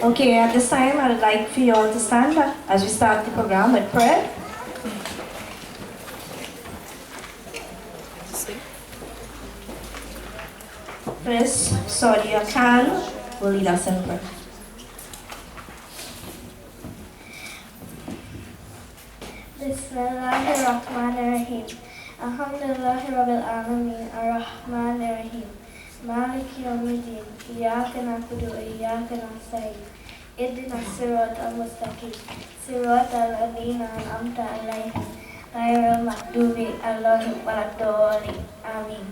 Okay, at this time, I would like for you all to stand up as we start the program with prayer. First, Sonia Khan will lead us in prayer. Bismillahirrahmanirrahim. Alhamdulillahi Rabbil Alameen. Ar-Rahmanir-Rahim. Maliki Yawmiddin. Iyyaka na'budu wa iyyaka nasta'in. Ihdina as-siratal mustaqim. Siratal ladzina an'amta 'alaihim. Ghairil maghdubi 'alaihim waladdallin. Amin.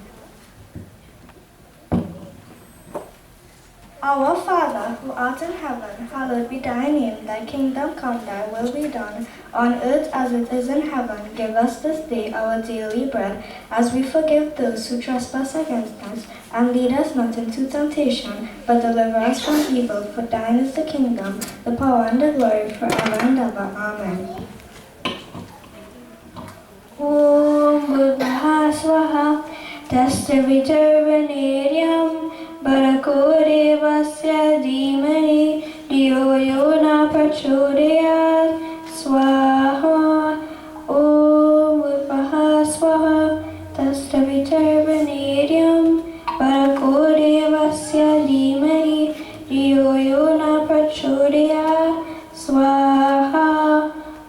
Our Father, who art in heaven, hallowed be thy name. Thy kingdom come, thy will be done, on earth as it is in heaven. Give us this day our daily bread, as we forgive those who trespass against us. And lead us not into temptation, but deliver us from evil. For thine is the kingdom, the power, and the glory, forever and ever. Amen. Om Buddha Swaha Tastavitarbhaneriam Bharakore Vasya Dhimani Dhiyo Yona Prachodayat Swaha. Om Buddha Swaha Tastavitarbhaneriam Bharakore Vasya Dhimani Dhiyo Yona Prachodayat Swaha.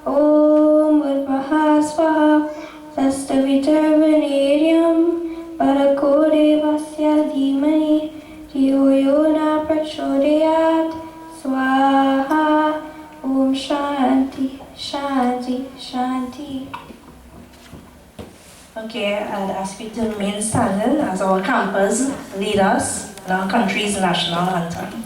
Om Buddha Swaha Tastavitarbhaneriam Bharakore Vasya Dhimani Dhiyo Yona Prachodayat Swaha. Om Shanti, Shanti, Shanti. Okay, I'd ask you to remain standing as our campers lead us in our country's national anthem.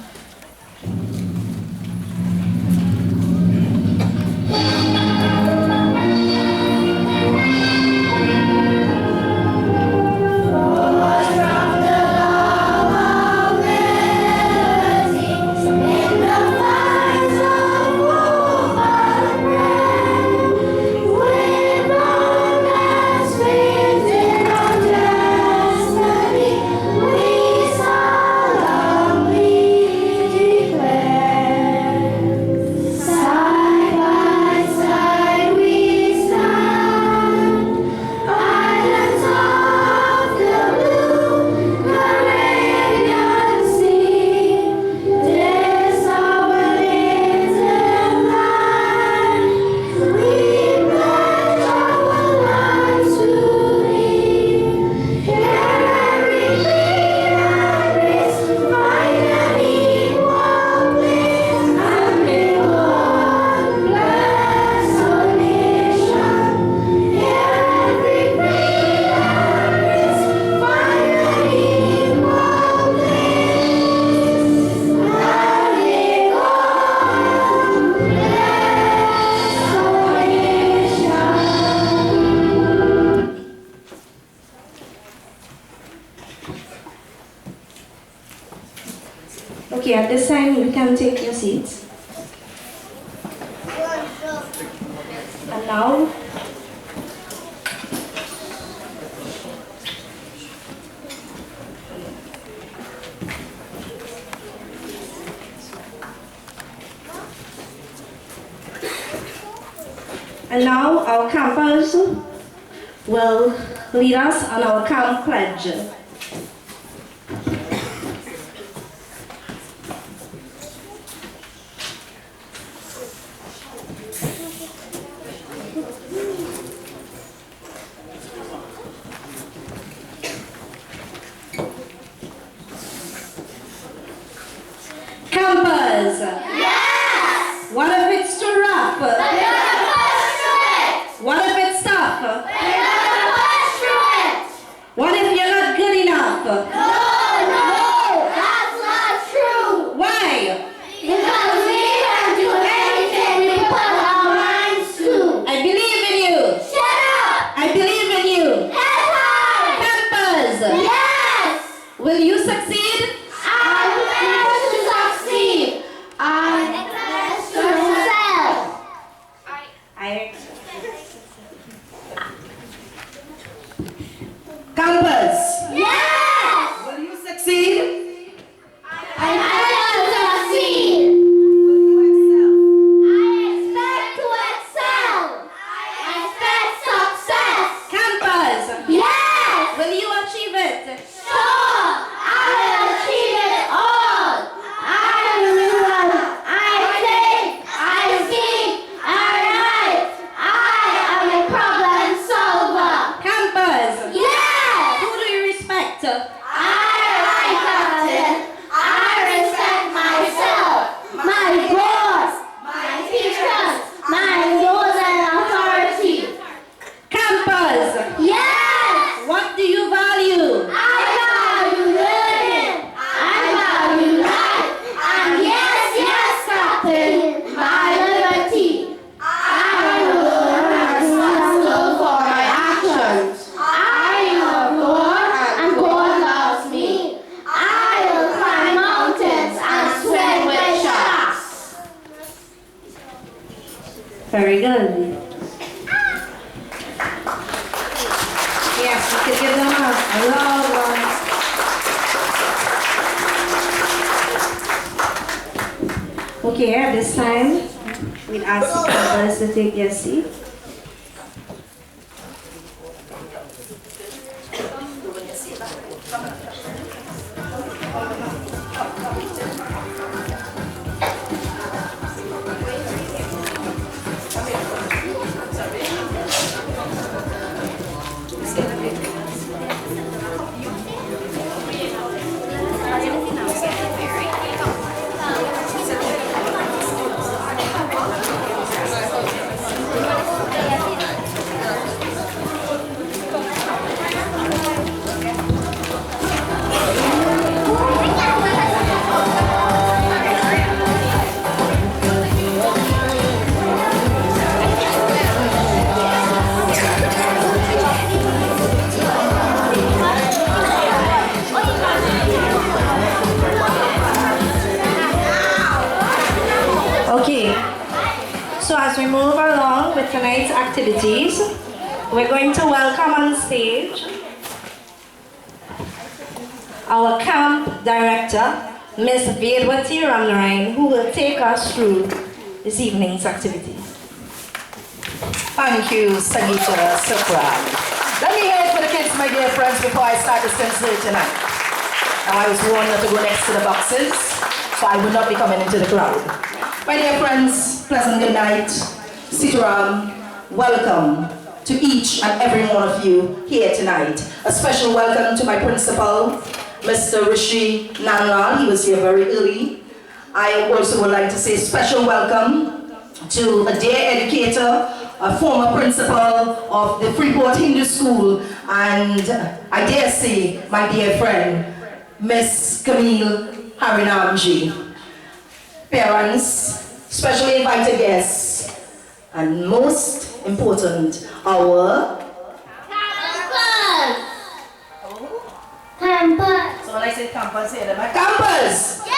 Okay, at this time you can take your seats. And now And now our campers will lead us on our camp pledge. Campers! Yes! What if it's too rough? But you're gonna push through it! What if it's tough? But you're gonna push through it! What if you're not good enough? No, that's not true! Why? Because we can do anything we put our minds to! I believe in you! Shut up! I believe in you! Head high! Campers! Yes! Will you succeed? I'm meant to succeed! I'm meant to excel! Campers! Yes! Will you succeed? I'm meant to succeed! I expect to excel! I expect success! Campers! Yes! Will you achieve it? Sure! I will achieve it all! I will run! I think! I speak! I write! I am a problem solver! Campers! Yes! Who do you respect? I respect myself, my boss, my teachers, my rules and authority. Campers! Yes! What do you value? I value learning. I value life. And yes, Captain, my liberty. I will be responsible for my actions. I love God and God loves me. I will climb mountains and swim with sharks. Very good. Yes, we could give them a loud one. Okay, at this time, we'd ask the campers to take their seat. Okay, so as we move along with tonight's activities, we're going to welcome on stage our camp director, Miss Vedwati Ramnarayan, who will take us through this evening's activities. Thank you, Sangeeta Supra. Let me hear it for the kids, my dear friends, before I start this concert tonight. Now, I was warned not to go next to the boxes, so I will not be coming into the crowd. My dear friends, pleasant good night. Sitaram, welcome to each and every one of you here tonight. A special welcome to my principal, Mr. Rishi Nanlal. He was here very early. I also would like to say special welcome to a dear educator, a former principal of the Freeport Hindu School, and I dare say, my dear friend, Miss Camille Harinamji. Parents, specially invited guests, and most important, our Campus! Campus! So when I say campus, say them, campus! Yes!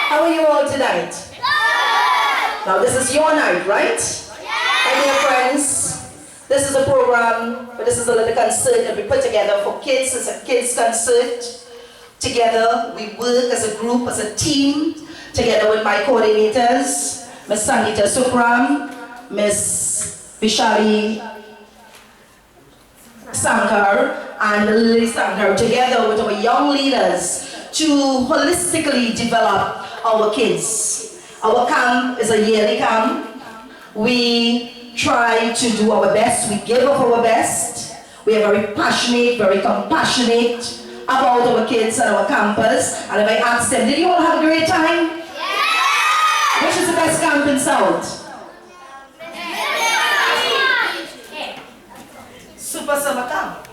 How are you all tonight? Good! Now this is your night, right? Yes! My dear friends, this is a program, but this is a little concert that we put together for kids. It's a kids concert. Together, we work as a group, as a team, together with my coordinators, Ms. Sangeeta Supram, Ms. Vishali Sankar and Lily Sankar, together with our young leaders, to holistically develop our kids. Our camp is a yearly camp. We try to do our best. We give up our best. We are very passionate, very compassionate about our kids and our campus. And if I ask them, did you all have a great time? Yeah! Which is the best camp in South? Super summer camp.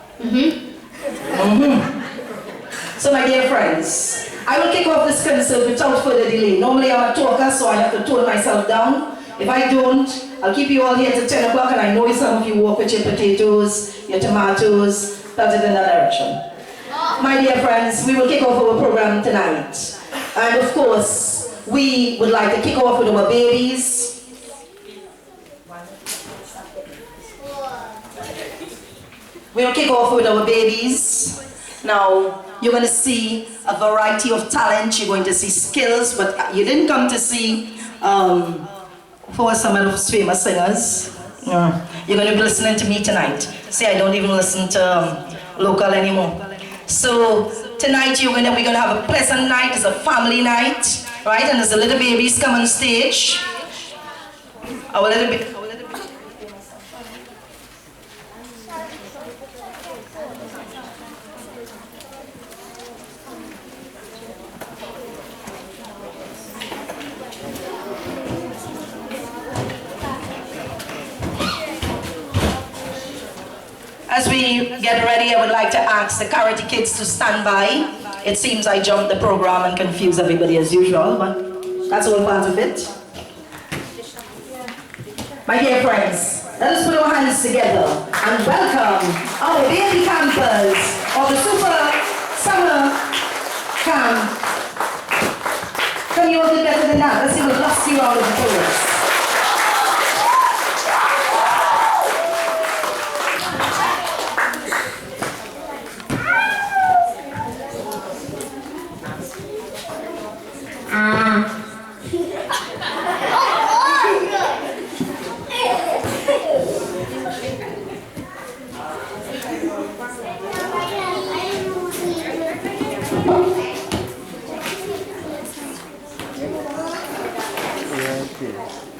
So my dear friends, I will kick off this concert without further delay. Normally I'm a talker, so I have to tone myself down. If I don't, I'll keep you all here till 10 o'clock, and I know some of you walk with your potatoes, your tomatoes, pelted in that direction. My dear friends, we will kick off our program tonight. And of course, we would like to kick off with our babies. We'll kick off with our babies. Now, you're going to see a variety of talent, you're going to see skills, but you didn't come to see for some of those famous singers. You're going to be listening to me tonight. See, I don't even listen to local anymore. So, tonight we're going to have a pleasant night, it's a family night, right? And there's the little babies come on stage. Our little bit. As we get ready, I would like to ask the Karate Kids to stand by. It seems I jumped the program and confused everybody as usual, but that's all part of it. My dear friends, let us put our hands together and welcome our baby campers of the Super Summer Camp. Can you all do better than that? Let's see the lusty round of applause. Okay.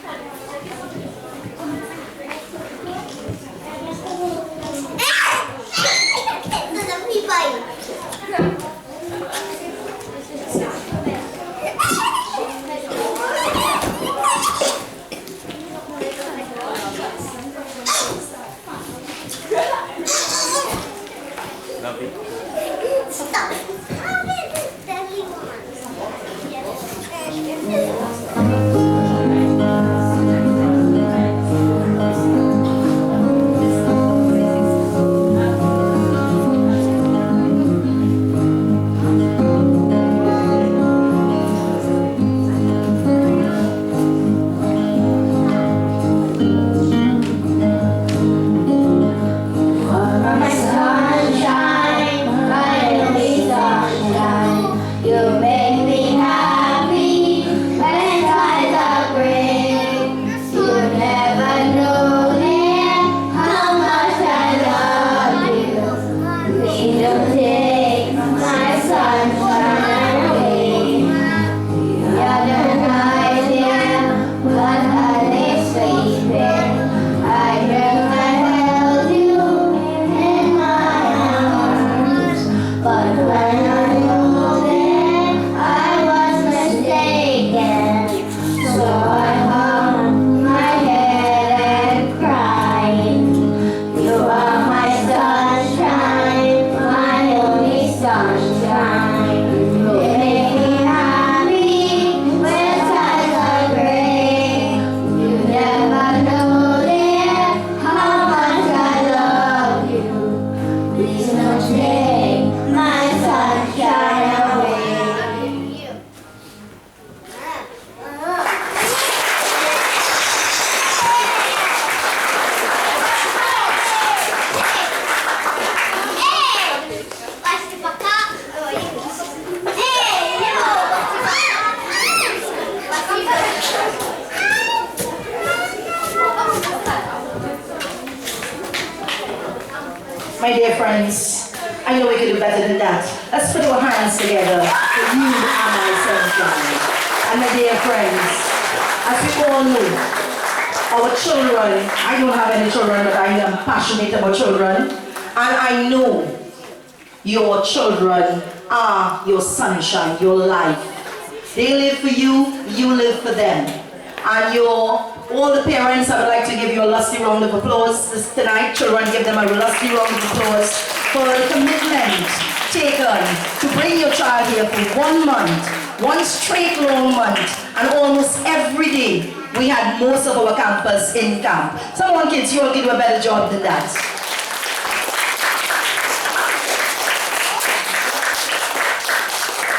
My dear friends, I know we can do better than that. Let's put our hands together for you and my sunshine. And my dear friends, as we all know, our children, I don't have any children, but I am passionate about children. And I know your children are your sunshine, your life. They live for you, you live for them. And all the parents, I would like to give you a lusty round of applause tonight. Children, give them a lusty round of applause for the commitment taken to bring your child here for 1 month, one straight long month, and almost every day we had most of our campus in camp. Someone kids, you all can do a better job than that.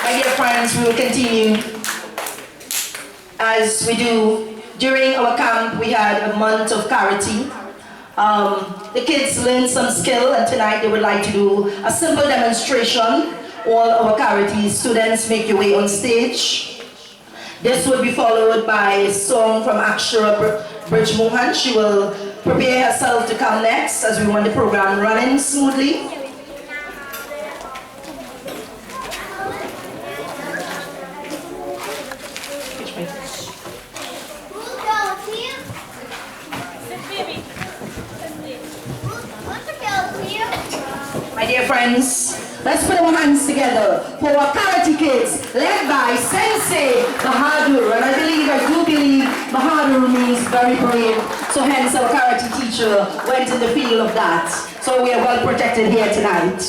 My dear friends, we will continue as we do. During our camp, we had a month of karate. The kids learned some skill, and tonight they would like to do a simple demonstration. All our karate students make your way on stage. This will be followed by a song from Akshara Bridge Mohan. She will prepare herself to come next as we want the program running smoothly. My dear friends, let's put our hands together for our karate kids led by Sensei Bahadur. And I do believe Bahadur means very brave. So hence our karate teacher went in the field of that. So we are well protected here tonight.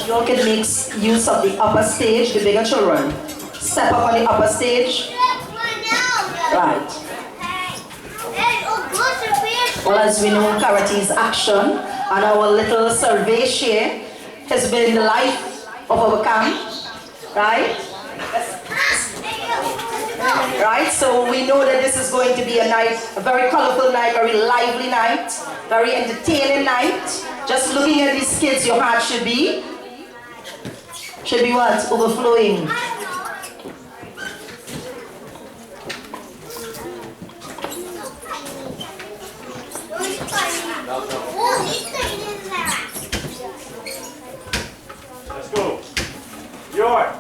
You all can make use of the upper stage, the bigger children. Step up on the upper stage. Right. Well, as we know, karate is action, and our little Sarvesh here has been the life of our camp, right? Right, so we know that this is going to be a night, a very colorful night, very lively night, very entertaining night. Just looking at these kids, your heart should be what? Overflowing. Let's go. Your.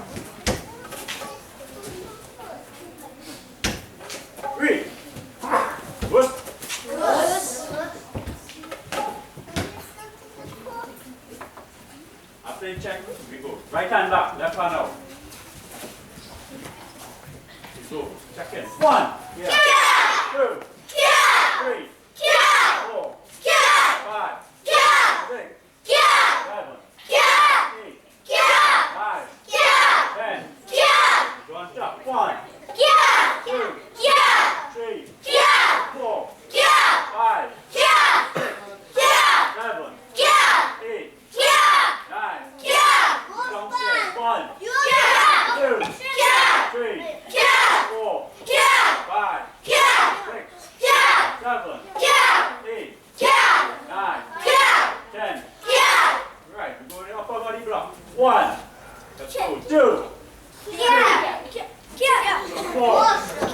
3. Good. After you check, we go. Right hand back, left hand out. So, check in. 1. Yeah. 2. Yeah. 3. Yeah. 4. Yeah. 5. Yeah. 6. Yeah. 7. Yeah. 8. Yeah. 9. Yeah. 10. Yeah. Don't stop. 1. Yeah. 2. Yeah. 3. Yeah. 4. Yeah. 5. Yeah. 6. Yeah. 7. Yeah. 8. Yeah. 9. Yeah. Downstairs. 1. Yeah. 2. Yeah. 3. Yeah. 4. Yeah. 5. Yeah. 6. Yeah. 7. Yeah. 8. Yeah. 9. Yeah. 10. Yeah. Right. We're going upper body block. 1. Let's go. 2. Yeah. 4.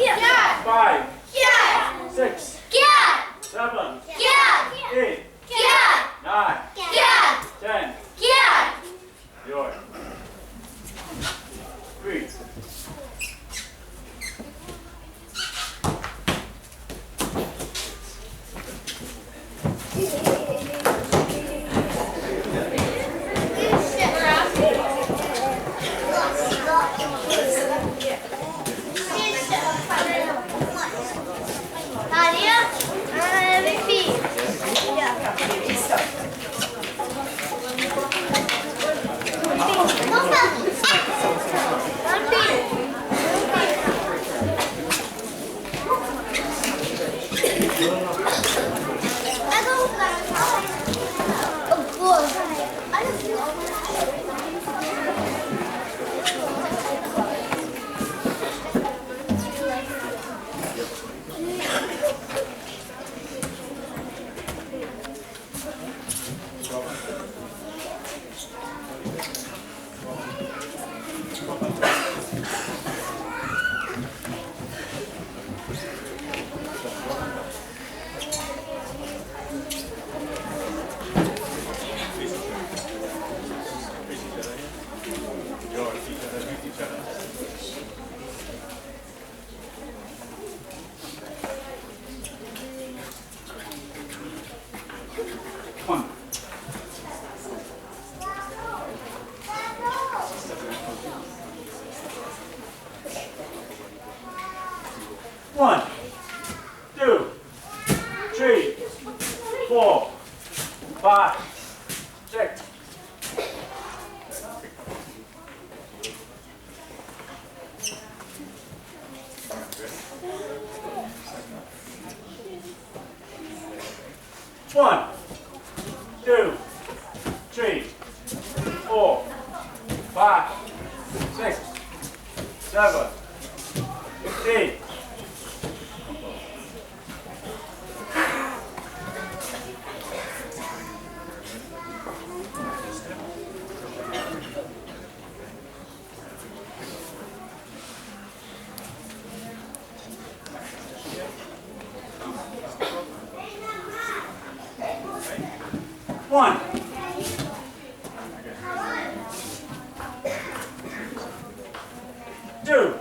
Yeah. 5. Yeah. 6. Yeah. 7. Yeah. 8. Yeah. 9. Yeah. 10. Yeah. Yours. 3. Nadia, 1, 2, 3, 4, 5, 6. One, two, three, 4, 5, 6, 7, 8. One. Two.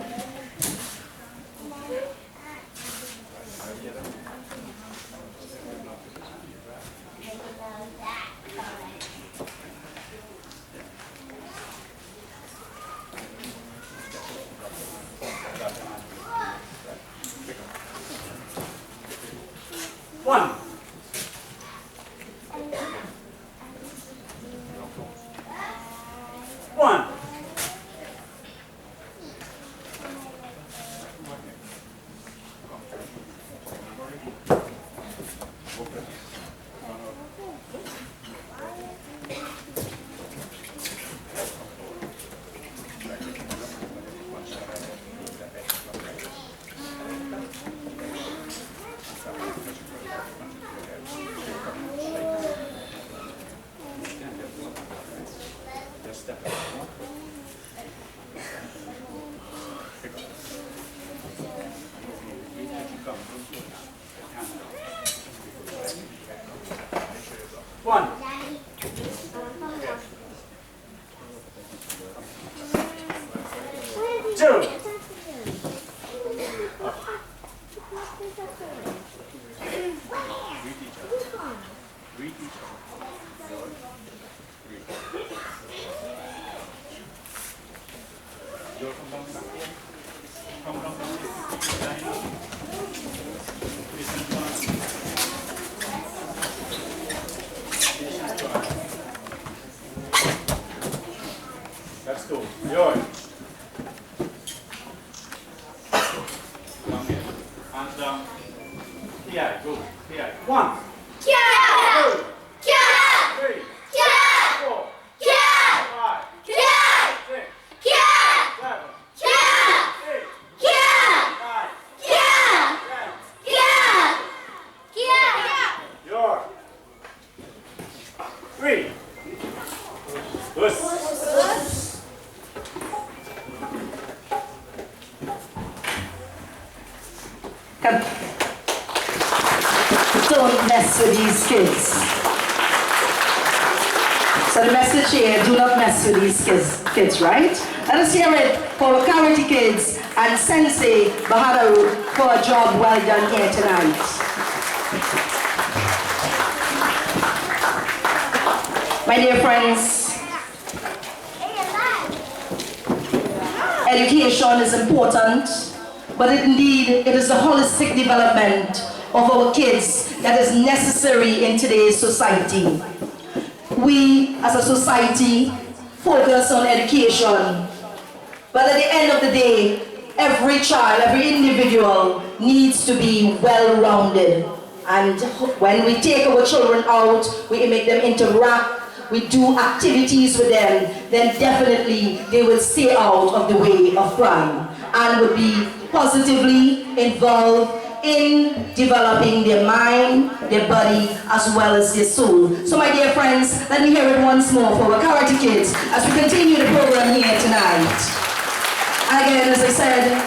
One. One. One. Two. Let's go. Yours. Come here. And here, go. Here. One. Two. Three. 4. 5. 6. 7. 8. 9. 10. Yours. 3. Us. Come. Don't mess with these kids. So the message here, do not mess with these kids, right? Let us hear it for Karate Kids and Sensei Bahadaru for a job well done here tonight. My dear friends, education is important, but indeed it is the holistic development of our kids that is necessary in today's society. We as a society focus on education, but at the end of the day, every child, every individual needs to be well-rounded. And when we take our children out, we make them interact, we do activities with them, then definitely they will stay out of the way of crime and will be positively involved in developing their mind, their body, as well as their soul. So my dear friends, let me hear it once more for our Karate Kids as we continue the program here tonight. And again, as I said,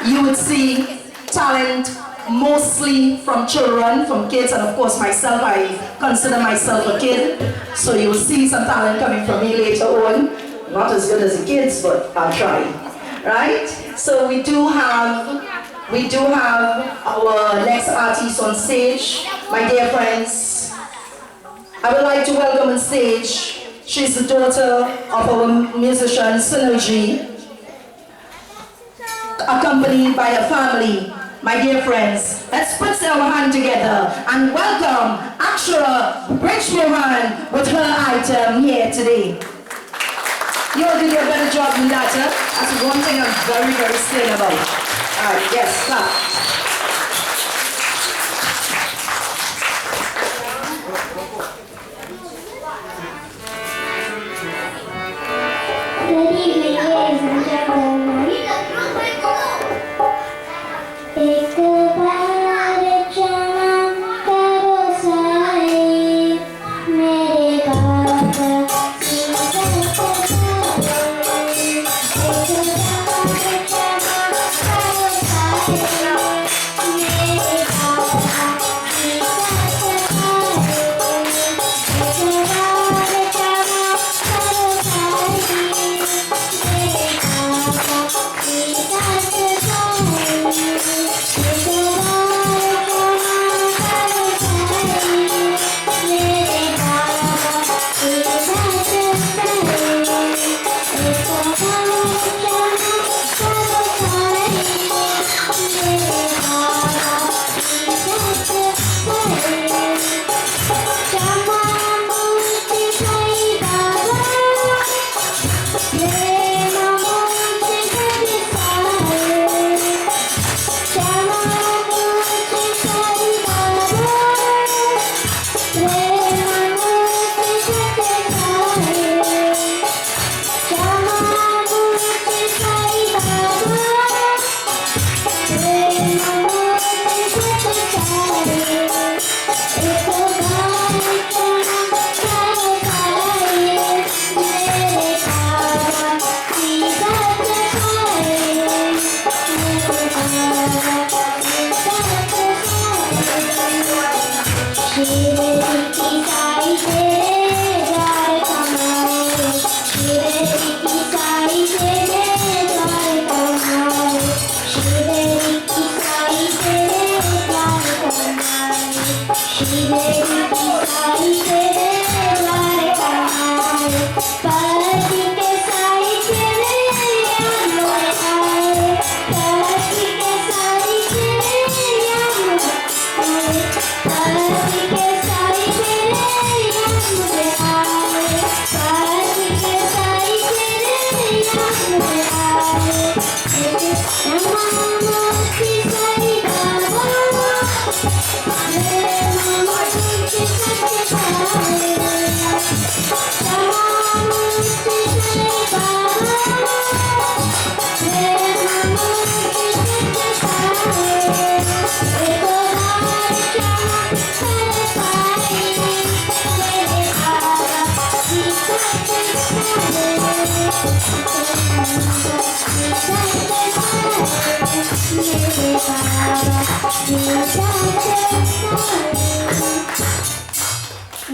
you would see talent mostly from children, from kids, and of course myself, I consider myself a kid. So you will see some talent coming from me later on. Not as good as the kids, but I'll try. Right? So we do have our next artist on stage. My dear friends, I would like to welcome on stage. She's the daughter of our musician Synergy. accompanied by a family. My dear friends, let's put our hand together and welcome Akshara Bridge-Mohan with her item here today. You'll do a better job than that, huh? That's one thing I'm very, very scared about. All right, yes, clap. Good evening, ladies and gentlemen. एक बार जन्म करो साईं, मेरे बाबा सीधा सजाए। एक बार जन्म करो साईं, मेरे बाबा सीधा सजाए।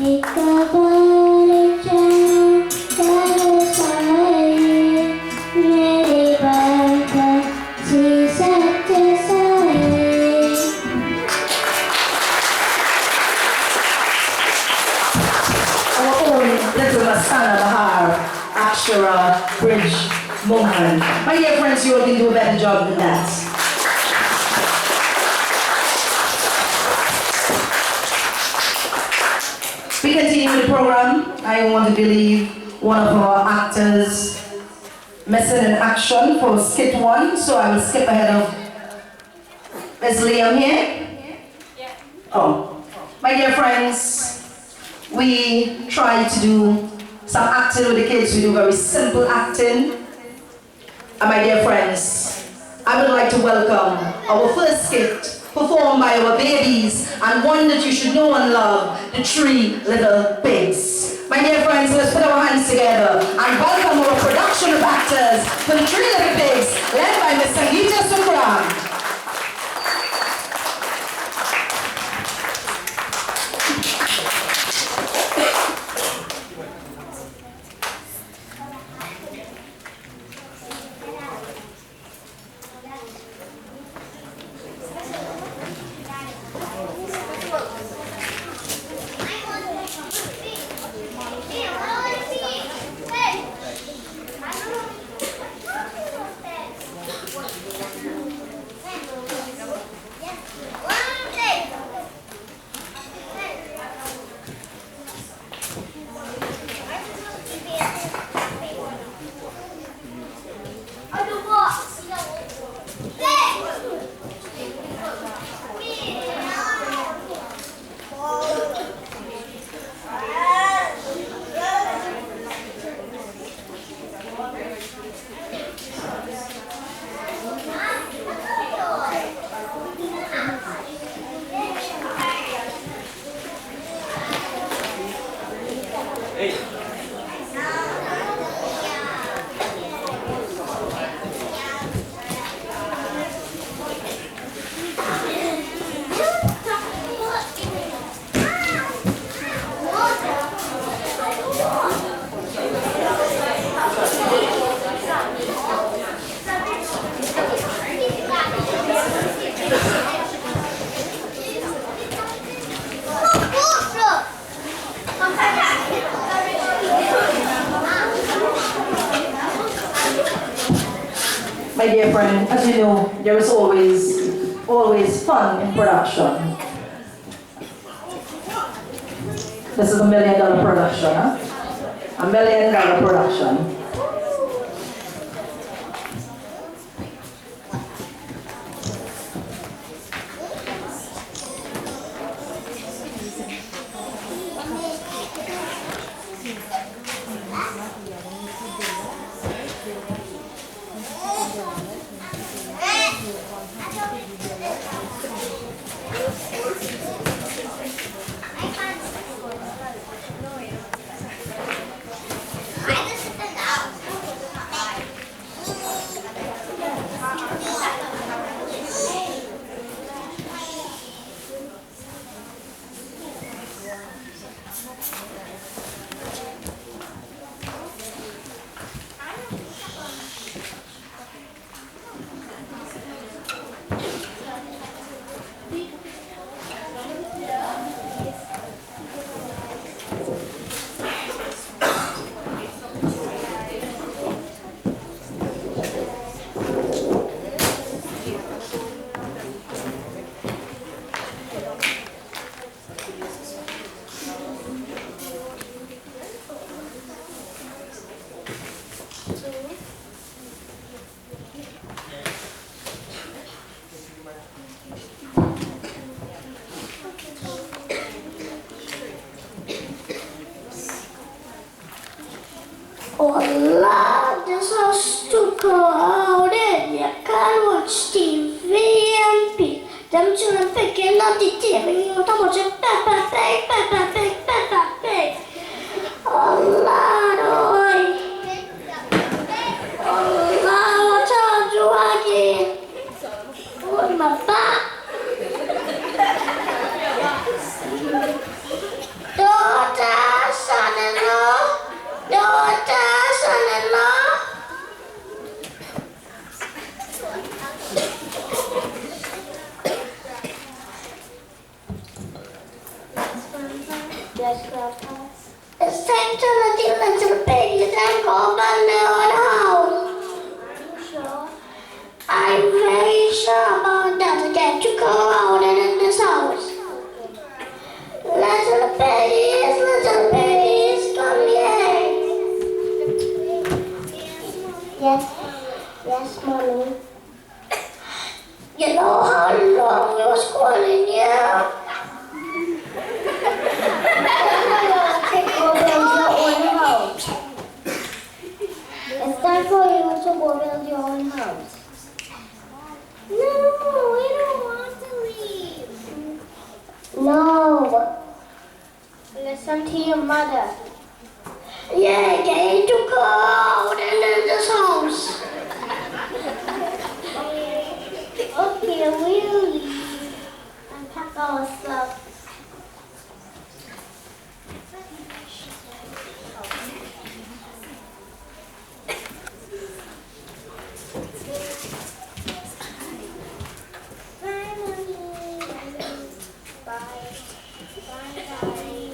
एक बार जन्म करो साईं, मेरे बाबा सीधा सजाए। Akshara Bridge-Mohan. My dear friends, you all can do a better job than that. We continue with the program. I want to believe one of our actors missing in action for skit 1, so I will skip ahead of Ms. Liam here. Yeah. Oh. My dear friends, we try to do some acting with the kids. We do very simple acting. And my dear friends, I would like to welcome our first skit performed by our babies, and one that you should know and love, the 3 Little Pigs. My dear friends, let's put our hands together and welcome our production of actors for the 3 Little Pigs, led by Ms. Sangeeta Sukram. My dear friend, as you know, there is always fun in production. This is $1 million production, huh? $1 million production. Hola, this house to go out in. You can watch TV and be. Them children picking up the TV. You don't watch it. Peppa Pig, Peppa Pig, Peppa Pig. Hola, boy. Hola, what's up, Joaquin? With my back. Daughter, son-in-law. Daughter, son-in-law. Yes, Grandpa. It's time to let the little piggies and go back to their house. Are you sure? I'm very sure about that. Get to go out and in this house. Little piggies, come here. Yes, Mommy. You know how long we was calling you? Take over your own house. It's time for you to go build your own house. No, we don't want to leave. No. Listen to your mother. Yeah, get to go out and in this house. Okay, we'll leave and pack our stuff. Bye, Mommy. Bye. Bye, Daddy.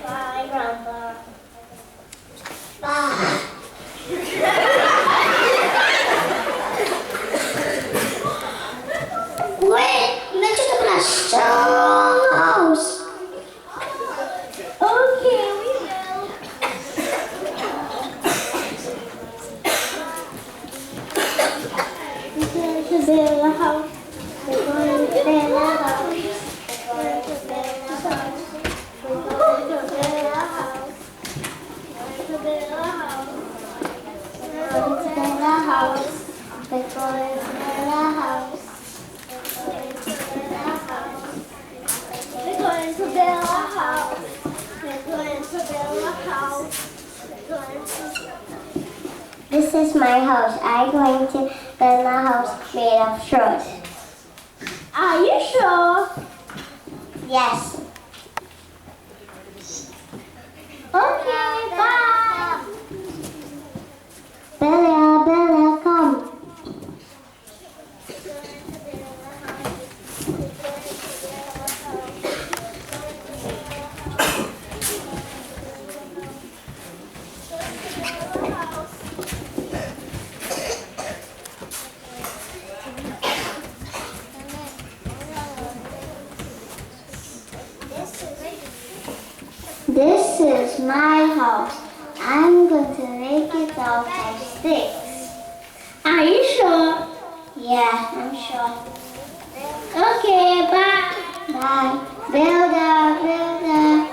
Bye, Grandpa. Bye. Wait, let's just have a strong house. Okay, we will. We're going to build a house. We're going to build a house. We're going to build a house. We're going to build a house. We're going to build a house. We're going to build a house. We're going to build a house. We're going to build a house. We're going to build a house. This is my house. I'm going to build a house made of straws. Are you sure? Yes. Okay, bye. Bella, come. This is my house. I'm going to make it out of sticks. Are you sure? Yeah, I'm sure. Okay, bye. Bye. Builder, builder.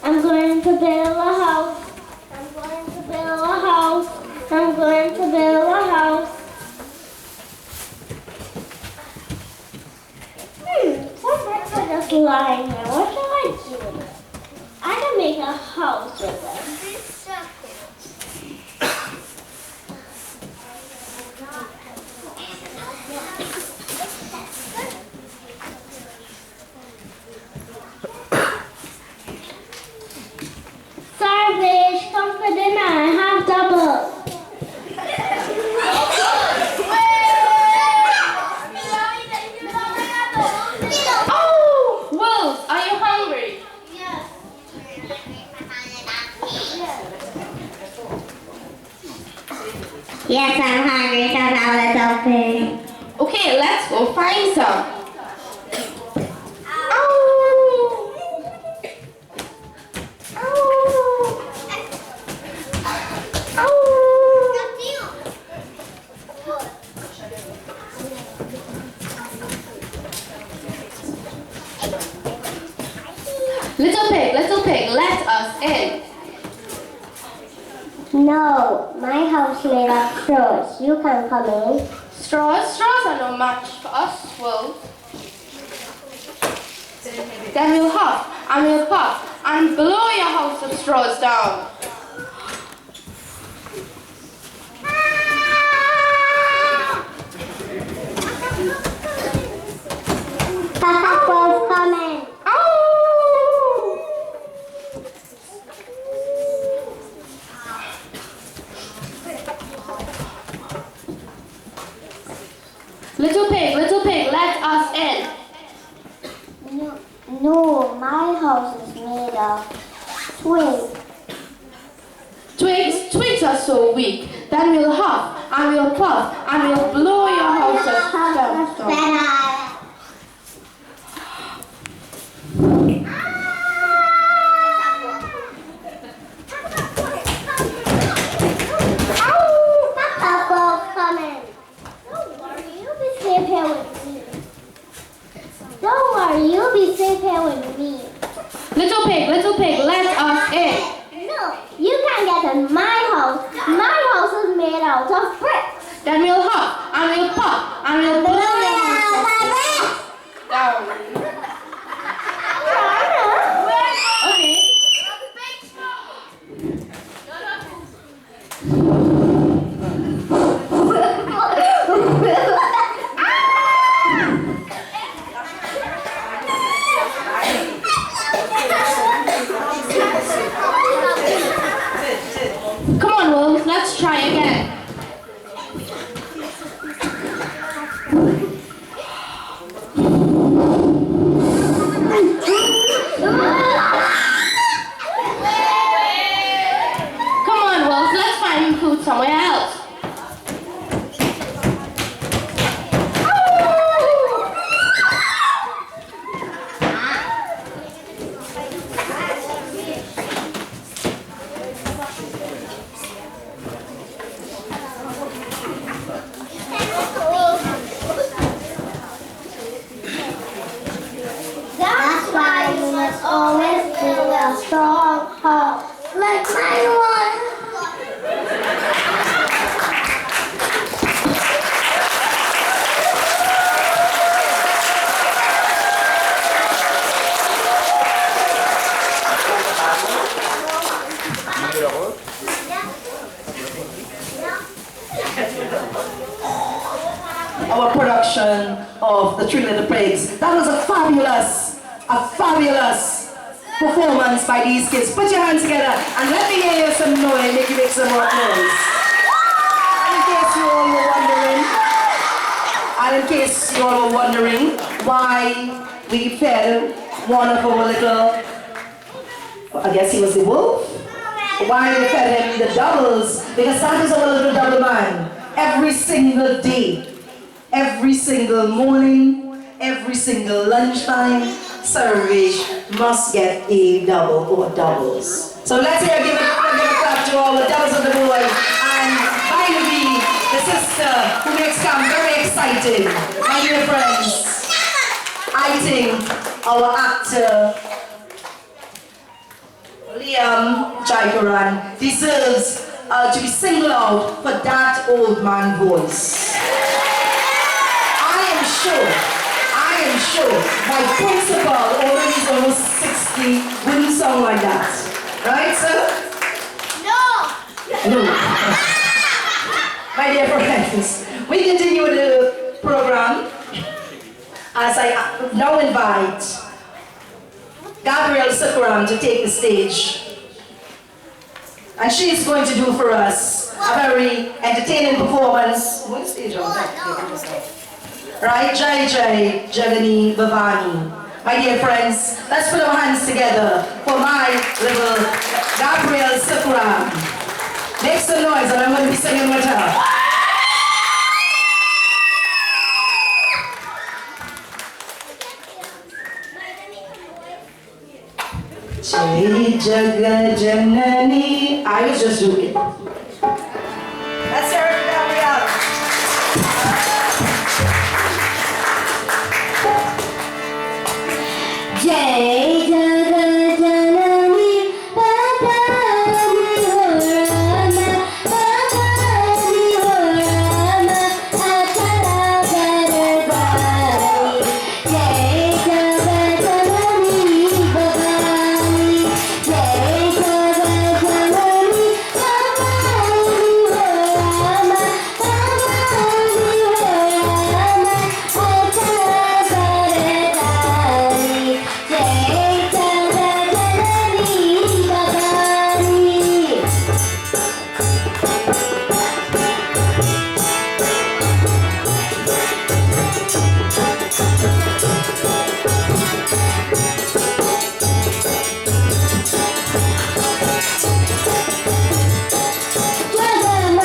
I'm going to build a house. I'm going to build a house. I'm going to build a house. Some bricks are just lying there. What shall I do with them? I can make a house with them. Starfish, come for dinner. I have double. Oh, Wolves, are you hungry? Yes. Yes, I'm hungry, so now let's open. Okay, let's go find some. Ow! Ow! Ow! Little pig, let us in. No, my house made of straws. You can come in. Straws are no match for us, Wolves. Then we'll huff and we'll puff and blow your house of straws down. Papa, coming. Ow! Little pig, let us in. No, my house is made of twigs. Twigs are so weak. Then we'll huff and we'll puff and we'll blow your house of straws down. Papa, coming. Don't worry, you'll be safe here with me. Don't worry, you'll be safe here with me. Little pig, let us in. No, you can't get in my house. My house is made out of bricks. Then we'll huff and we'll puff and we'll blow your house down. Okay. Come on, Wolves, let's try again. Come on, Wolves, let's find food somewhere else. That's why you must always build a strong house like mine one. Our production of the Three Little Pigs. That was a fabulous performance by these kids. Put your hands together and let me hear some noise, make you make some more noise. And in case you all were wondering why we fed one of our little, I guess he was the wolf, why we fed him the doubles, because that is our little double man every single day. every single morning, every single lunchtime, service must get a double or doubles. So let's give a clap to all the doubles of the boy and finally the sister who makes camp very exciting. My dear friends, I think our actor Liam Jaikaran deserves to be singled out for that old man voice. I am sure my principal, already is almost 60, wouldn't sound like that. Right, sir? No. My dear friends, we continue with the program as I now invite Gabrielle Sukuram to take the stage. And she is going to do for us a very entertaining performance. What stage on that? Right, Jai Jai Jagani Bhavani. My dear friends, let's put our hands together for my little Gabrielle Sukuram. Make some noise and I'm going to be singing with her. Jai Jaga Janani. I was just joking. Let's hear it, Gabrielle. Jai Jaga Janani Bhavani Horama Bhavani Horama Achara Garadari Jai Jaga Janani Bhavani Jai Jaga Janani Bhavani Horama Bhavani Horama Achara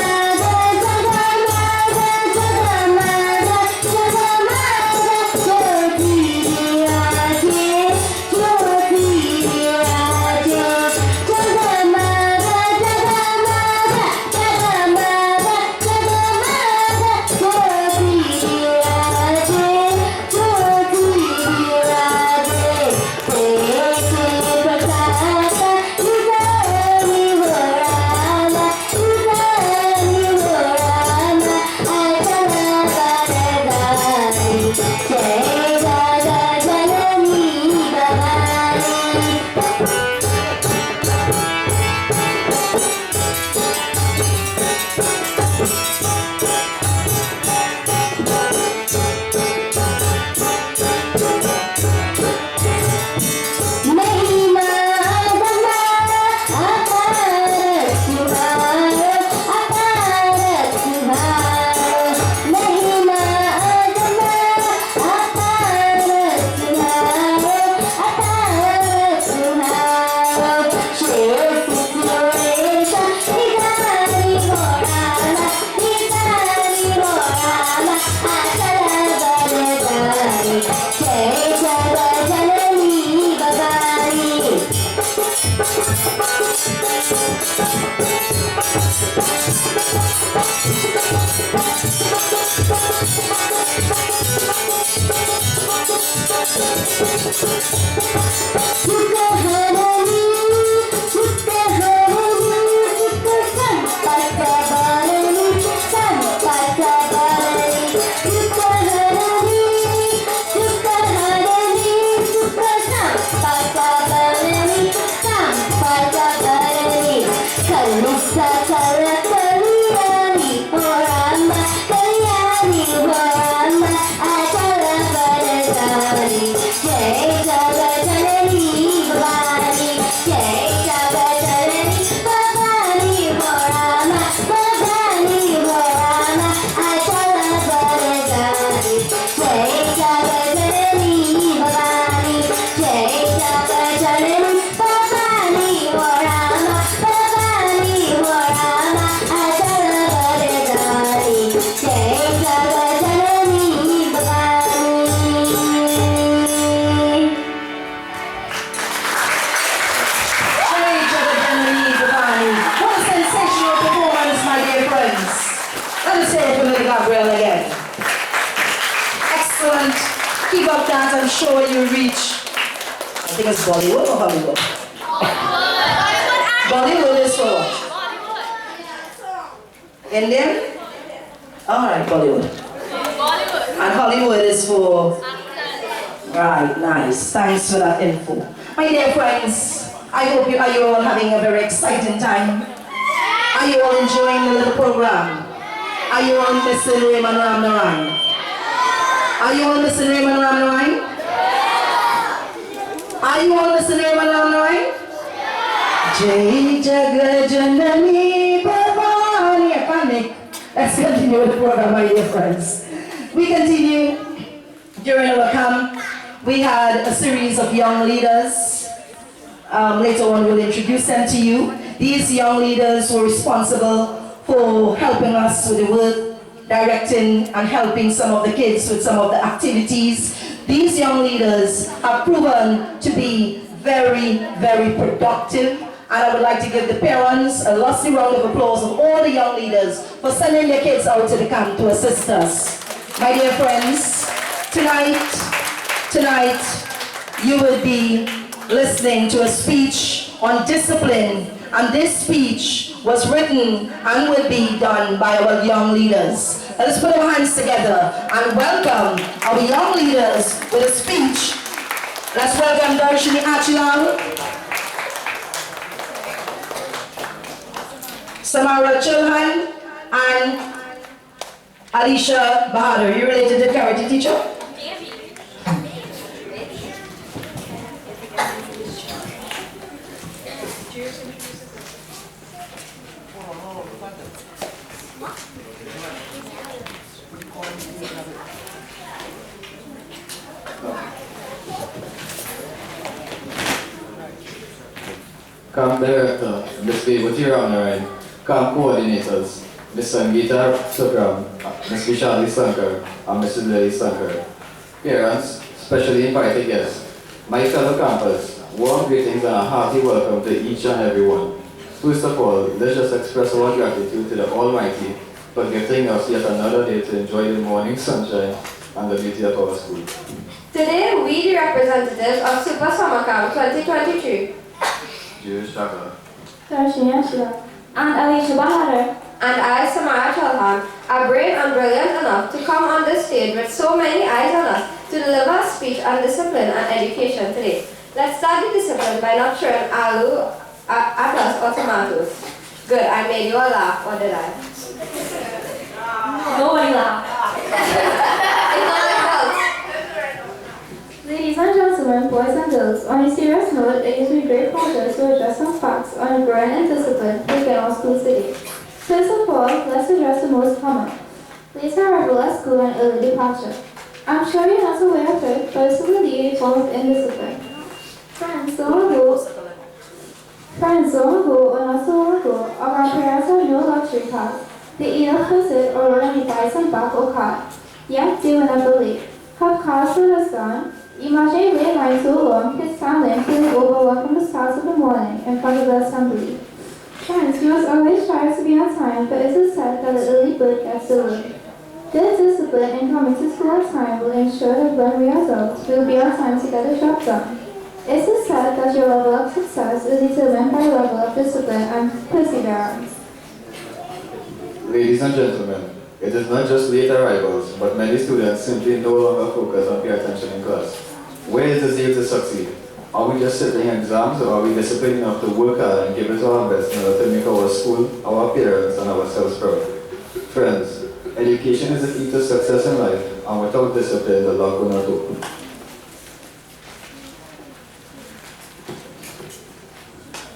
Garadari Jai Jaga Janani Bhavani Jai Jaga Keep up that, I'm sure you reach, I think it's Bollywood or Hollywood? Bollywood is for what? Indian? Alright, Bollywood. And Hollywood is for... Right, nice. Thanks for that info. My dear friends, I hope you are all having a very exciting time. Are you all enjoying the little program? Are you all missing Raymond Ramnaran? Are you all missing Raymond Ramnaran? Are you all missing Raymond Ramnaran? Jai Jagajanani Bhavani. I panic. Let's continue with the program, my dear friends. We continue during our camp. We had a series of young leaders. Later on, we'll introduce them to you. These young leaders were responsible for helping us with the work, directing and helping some of the kids with some of the activities. These young leaders have proven to be very, very productive. And I would like to give the parents a lusty round of applause of all the young leaders for sending their kids out to the camp to assist us. My dear friends, tonight, you will be listening to a speech on discipline, and this speech was written and will be done by our young leaders. Let's put our hands together and welcome our young leaders with a speech. Let's welcome Darshini Achilang, Samara Chilhan, and Alicia Bahadur. You related to the karate teacher? Camp Director, Ms. Debe Ramnaran, Camp Coordinators, Ms. Sangeeta Sukram, Ms. Vishali Sankar, and Mrs. Lily Sankar. Parents, specially invited guests, my fellow campers, warm greetings and a hearty welcome to each and every one. First of all, let's just express our gratitude to the Almighty for gifting us yet another day to enjoy the morning sunshine and the beauty of our school. Today, we, the representatives of Super Summer Camp 2023, Jewish Shaka, Darshini Achilang, and Alicia Bahadur, and I, Samara Chalhan, are brave and brilliant enough to come on this stage with so many eyes on us to deliver a speech on discipline and education today. Let's start the discipline by not throwing aloo at us or tomatoes. Good, I made you all laugh, or did I? nobody laughed. It's not like health. Ladies and gentlemen, boys and girls, on a serious note, it gives me great pleasure to address some facts on the growing indiscipline within our schools today. First of all, let's address the most common. Late arrival at school and early departure. I'm sure you're not aware of it, but it's really a form of indiscipline. Friends, long ago, or not so long ago, our grandparents had no luxury cars. They either visit or rode on a bicycle, back or cart. Yet they were never late. Have cars slowed us down? Imagine a wait line so long, his family feeling overworked from the start of the morning in front of the assembly. Friends, we must always strive to be on time, but it is said that the early bird gets the worm. This discipline in coming to school on time will ensure that when we are out, we will be on time to get the job done. It is said that your level of success is determined by your level of discipline and perseverance. Ladies and gentlemen, it is not just late arrivals, but many students simply no longer focus on pay attention in class. Where is the zeal to succeed? Are we just sitting exams, or are we disciplined enough to work hard and give it our best in order to make our school, our parents, and ourselves proud? Friends, education is the key to success in life, and without discipline, the luck will not open.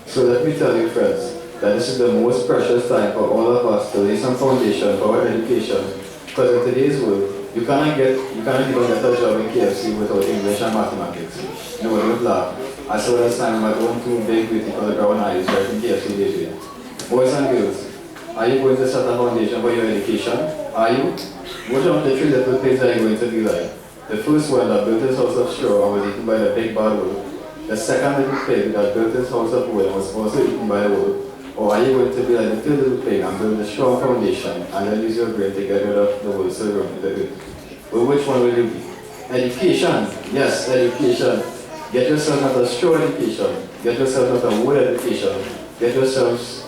So let me tell you, friends, that this is the most precious time for all of us to lay some foundation for our education. Because in today's world, you cannot even get a job in KFC without English and mathematics. Nobody would laugh. I saw this time my own two big beautiful brown eyes right in KFC gateway. Boys and girls, are you going to set a foundation for your education? Are you? Which of the three little pigs are you going to be like? The first one that built his house of straw and was eaten by the big bad wolf. The second little pig that built his house of wood and was also eaten by the wolf. Or are you going to be like the third little pig and build a strong foundation and then use your brain to get rid of the wolves around the earth? Well, which one will you be? Education, yes, education. Get yourself not a straw education. Get yourself not a wood education. Get yourselves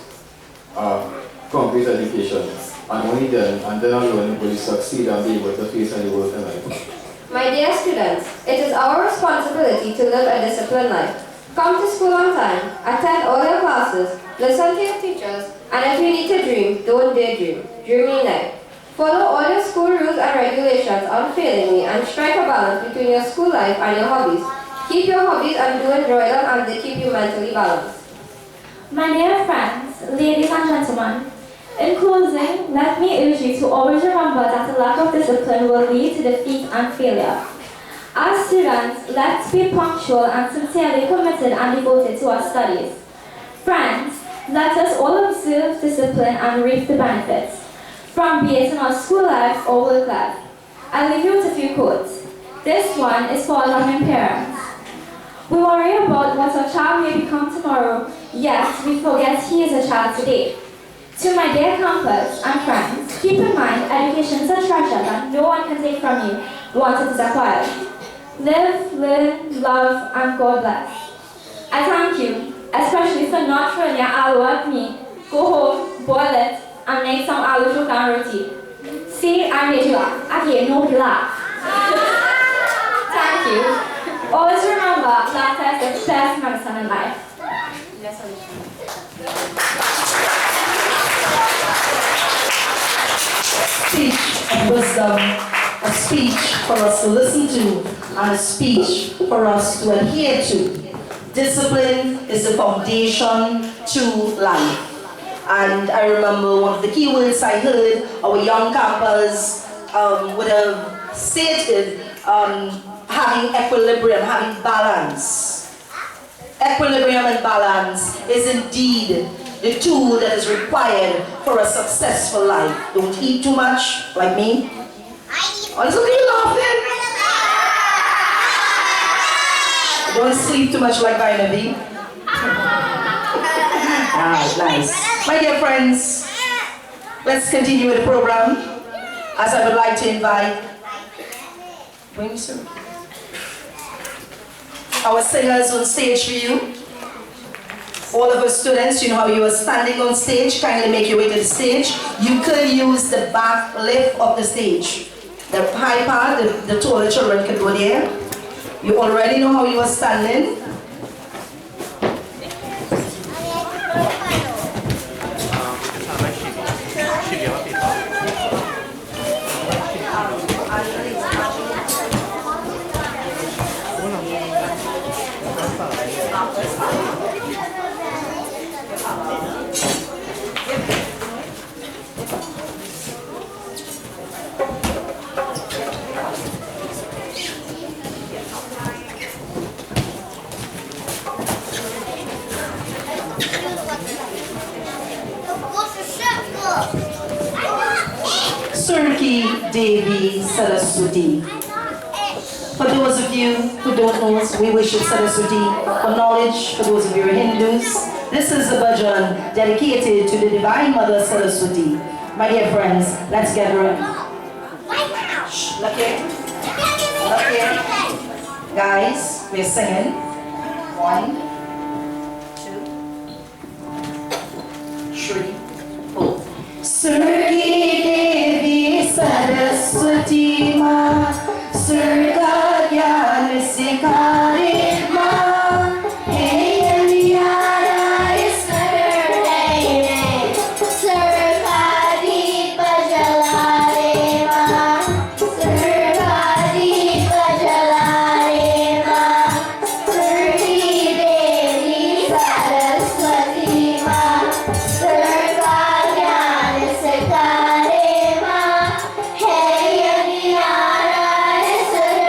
complete education. And only then, and then alone will you succeed and be able to face any work in life. My dear students, it is our responsibility to live a disciplined life. Come to school on time, attend all your classes, listen to your teachers, and if you need to dream, don't daydream. Dream now. Follow all your school rules and regulations unfailingly and strike a balance between your school life and your hobbies. Keep your hobbies and do enjoy them and they keep you mentally balanced. My dear friends, ladies and gentlemen, in closing, let me urge you to always remember that a lack of discipline will lead to defeat and failure. As students, let's be punctual and sincerely committed and devoted to our studies. Friends, let us all observe discipline and reap the benefits, from be it in our school life or work life. I'll leave you with a few quotes. This one is for our loving parents. We worry about what our child may become tomorrow, yet we forget he is a child today. To my dear campers and friends, keep in mind education is a treasure that no one can take from you once it is acquired. Live, learn, love, and God bless. I thank you, especially for not throwing your aloo at me. Go home, boil it, and make some aloo choke and roti. See, I made you laugh. Again, nobody laugh. Thank you. Always remember, laughter is the best medicine in life. Speech of wisdom, a speech for us to listen to, and a speech for us to adhere to. Discipline is the foundation to life. And I remember one of the key words I heard our young campers would have stated, having equilibrium, having balance. Equilibrium and balance is indeed the tool that is required for a successful life. Don't eat too much, like me. Also, you laughing? Don't sleep too much like Debe. Alright, nice. My dear friends, let's continue with the program. As I would like to invite our singers on stage for you. All of our students, you know how you are standing on stage, kindly make your way to the stage. You could use the back lift of the stage. The high part, the taller children can go there. You already know how you are standing. Debe Saraswati. For those of you who don't know, we worship Saraswati for knowledge. For those of you who are Hindus, this is a bhajan dedicated to the Divine Mother Saraswati. My dear friends, let's gather in. Shh, look here. Look here. Guys, we're singing. 1, 2, 3, 4. Surgi Devi Saraswati Ma, Surga Gyan Sikhare Ma, Hey Aniyara is her name, Surga Deepa Jalare Ma, Surga Deepa Jalare Ma, Surgi Devi Saraswati Ma, Surga Gyan Sikhare Ma, Hey Aniyara is her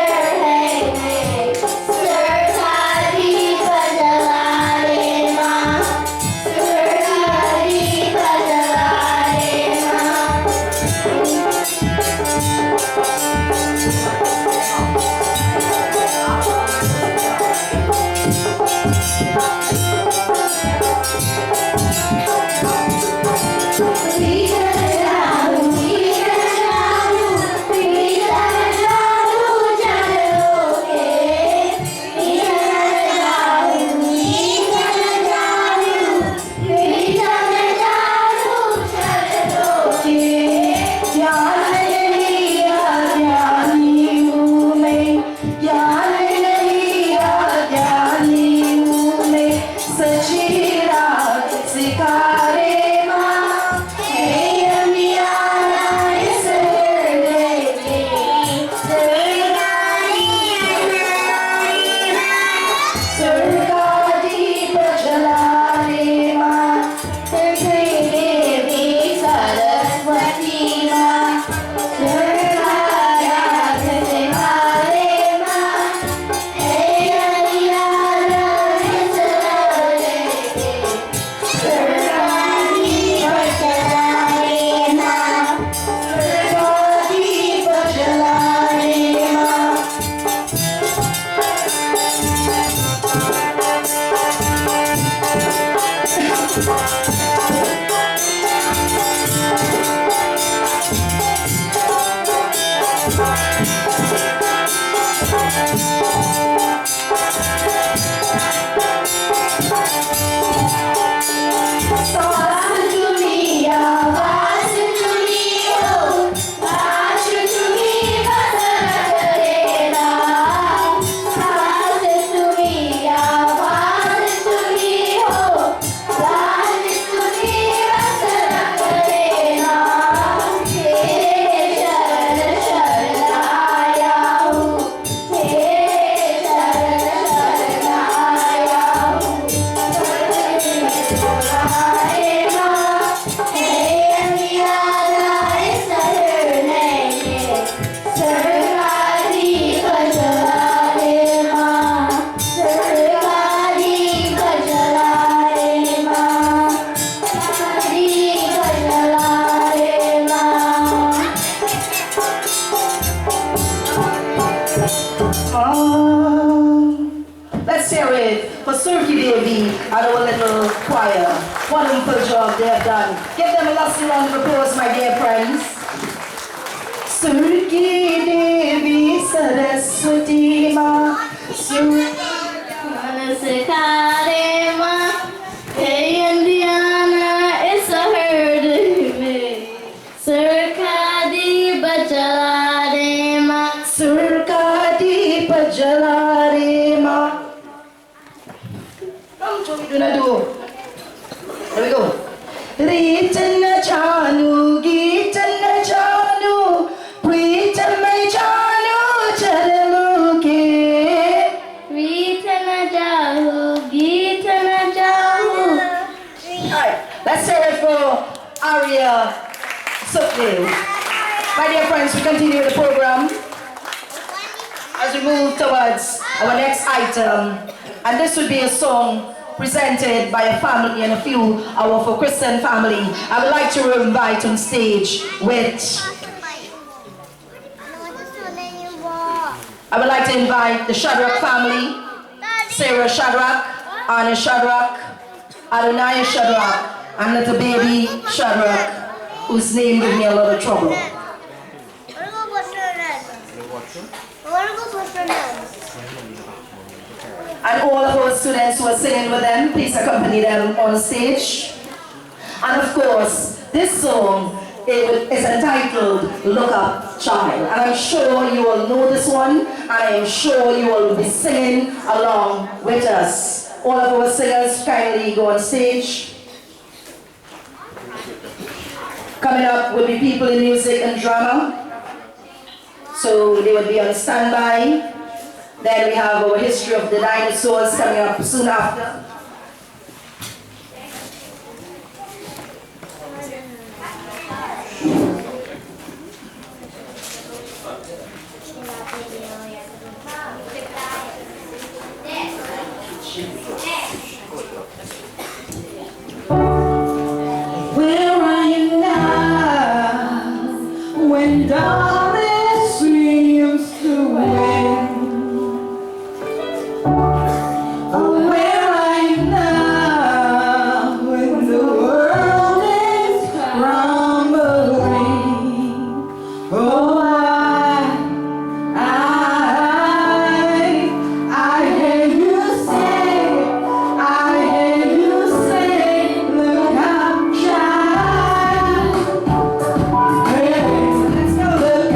Let's hear it for Surky Debe and our little choir. Wonderful job they have done. Give them a last round of applause, my dear friends. Surky Debe Saraswati Ma Manasikare Ma Hey Indiana, it's a herd of me. Surkadi Bajalare Ma Surkadi Pajalare Ma. What are we gonna do? Here we go. Ritana Chanu, Gitana Chanu, Pritana Chanu, Chalaluke. Ritana Jahu, Gitana Jahu. Alright, let's hear it for Aria Sukdev. My dear friends, we continue the program as we move towards our next item. And this would be a song presented by a family and a few our for Christian family. I would like to invite on stage I would like to invite the Shadrach family, Sarah Shadrach, Anna Shadrach, Adonai Shadrach, and little baby Shadrach, whose name gave me a lot of trouble. And all of our students who are singing with them, please accompany them on stage. And of course, this song is entitled Look Up Child. And I'm sure you all know this one, and I am sure you will be singing along with us. All of our singers kindly go on stage. Coming up will be people in music and drama. So they will be on standby. Then we have our history of the dinosaurs coming up soon after. Where are you now when darkness seems to win? Where are you now when the world is crumbling? Oh, I hear you say, look up, child. Hey, let's go, look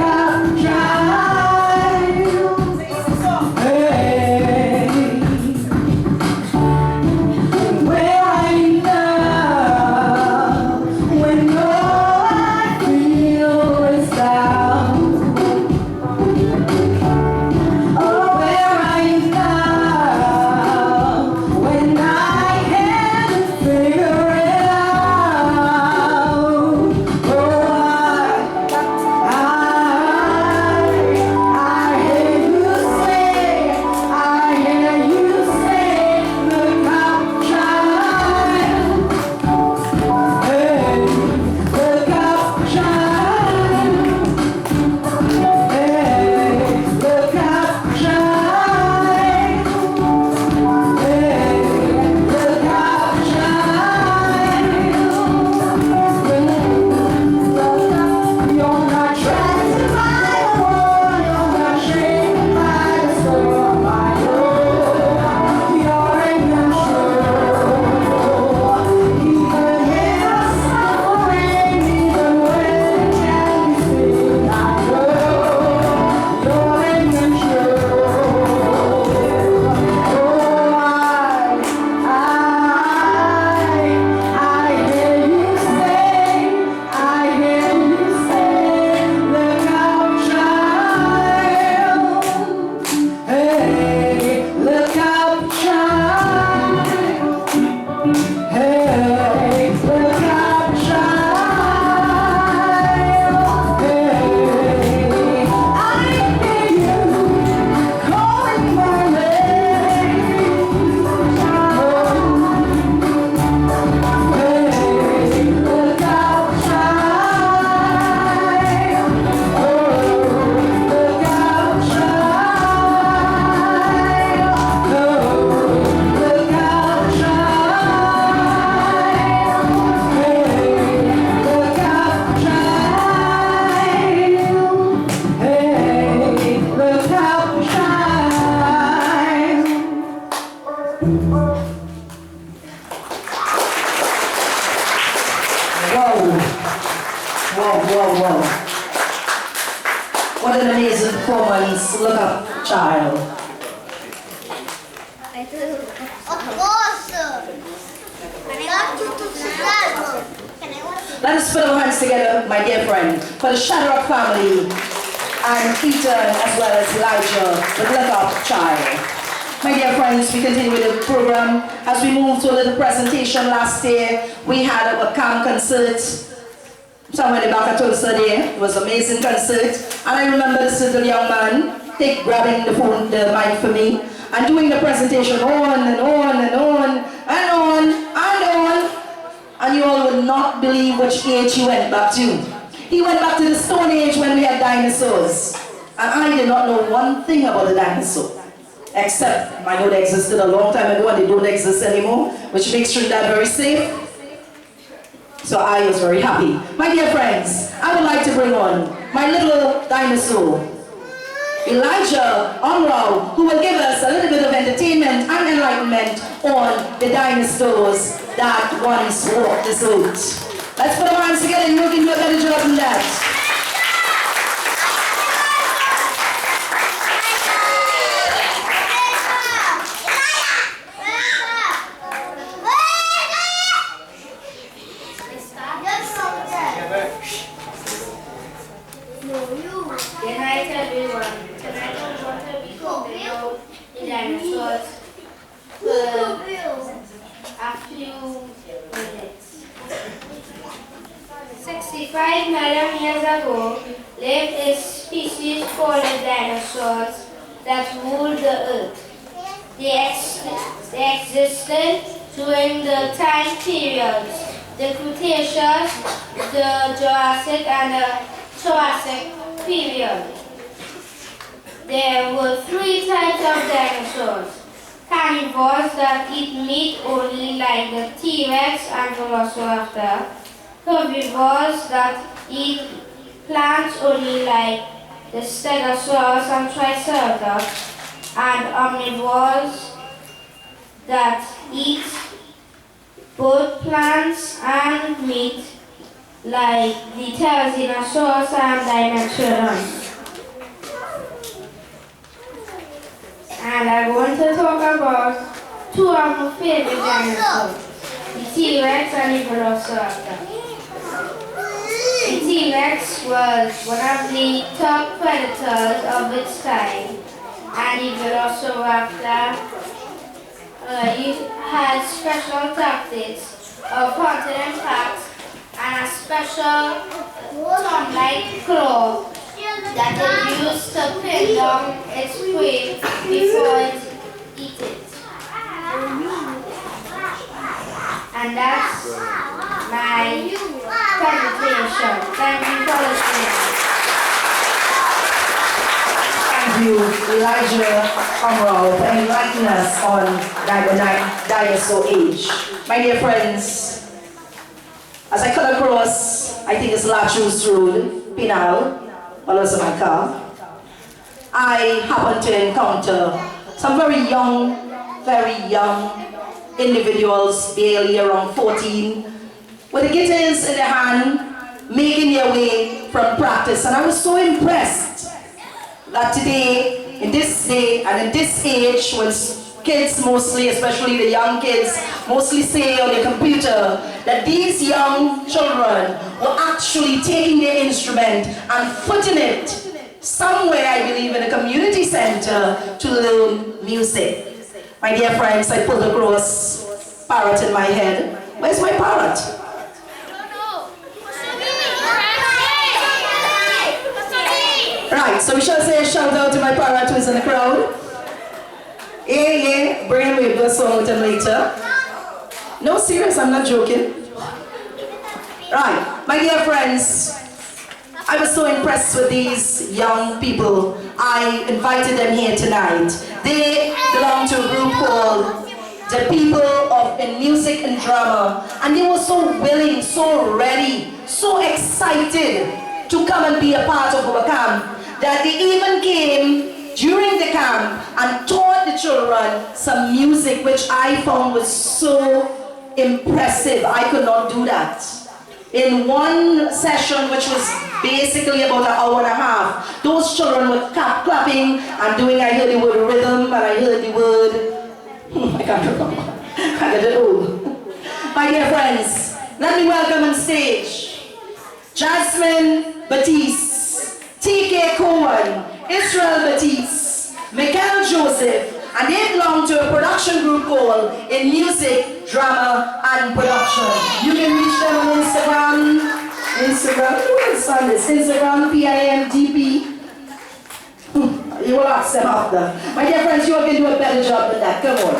wow. What an amazing performance. Look up, child. Of course, sir. Can I want you to subscribe? Let us put our hands together, my dear friend, for the Shadrach family and Peter as well as Elijah, the Look Up Child. My dear friends, we continue with the program. As we move to a little presentation last year, we had a camp concert somewhere in the back at Tulsa there. It was an amazing concert. And I remember this little young man grabbing the phone, the mic for me, and doing the presentation on and on and on and on and on. And you all would not believe which age he went back to. He went back to the Stone Age when we had dinosaurs. And I did not know one thing about the dinosaur. Except, I know they existed a long time ago and they don't exist anymore, which makes Trinidad very safe. So I was very happy. My dear friends, I would like to bring on my little dinosaur, Elijah Onrao, who will give us a little bit of entertainment and enlightenment on the dinosaurs that once walked this earth. Let's put our hands together and you can do a better job than that. Good night, everyone. Tonight I'm going to be talking about the dinosaurs for a few minutes. 65 million years ago lived a species called the dinosaurs that ruled the earth. They existed during the time periods, the Cretaceous, the Jurassic, and the Triassic period. There were 3 types of dinosaurs. Carnivores that eat meat only like the T-Rex and Velociraptor. Herbivores that eat plants only like the Stegosaurus and Triceratops. And omnivores that eat both plants and meat like the Pterosaurus and Dimetrodon. And I'm going to talk about 2 of my favorite dinosaurs, the T-Rex and the Velociraptor. The T-Rex was one of the top predators of its time, and the Velociraptor had special tactics of hunting in packs and a special thumb-like claw that it used to pin down its prey before it eats it. And that's my presentation. Thank you for listening. Thank you, Elijah Onrao, for enlightening us on the dinosaur age. My dear friends, as I cut across, I think it's Lachus Road, Pinal, while I was in my car, I happened to encounter some very young individuals, barely around 14, with the guitars in their hand, making their way from practice. And I was so impressed that today, in this day and in this age, when kids mostly, especially the young kids, mostly stay on the computer, that these young children were actually taking their instrument and putting it somewhere, I believe, in a community center to learn music. My dear friends, I pulled across parrot in my head. Where's my parrot? Right, so we shall say a shout out to my parrot who is in the crowd. Yeah, bring him, we'll do a song with him later. No, serious, I'm not joking. Right, my dear friends, I was so impressed with these young people. I invited them here tonight. They belong to a group called the People of in Music and Drama, and they were so willing, so ready, so excited to come and be a part of our camp that they even came during the camp and taught the children some music, which I found was so impressive. I could not do that. in one session, which was basically about an hour and a half, those children were clapping and doing, I heard the word rhythm, and I heard the word, I can't remember, I get it old. My dear friends, let me welcome on stage Jasmine Batiste, T.K. Cohen, Israel Batiste, Michael Joseph, and they belong to a production group called In Music, Drama, and Production. You can reach them on Instagram, who understand this? Instagram, PIMDP. You will ask them after. My dear friends, you all can do a better job than that. Come on.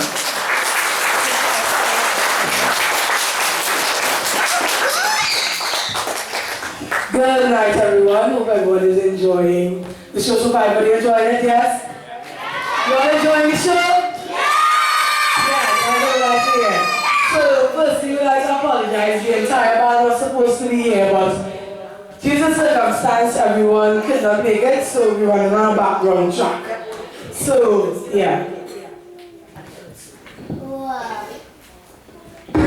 Good night, everyone. Hope everyone is enjoying the show so far. Everybody enjoying it, yes? You all enjoying the show? Yeah, I know what I hear. So, firstly, we'd like to apologize. The entire band was supposed to be here, but due to circumstance, everyone could not make it, so we were on a background track. So, yeah. We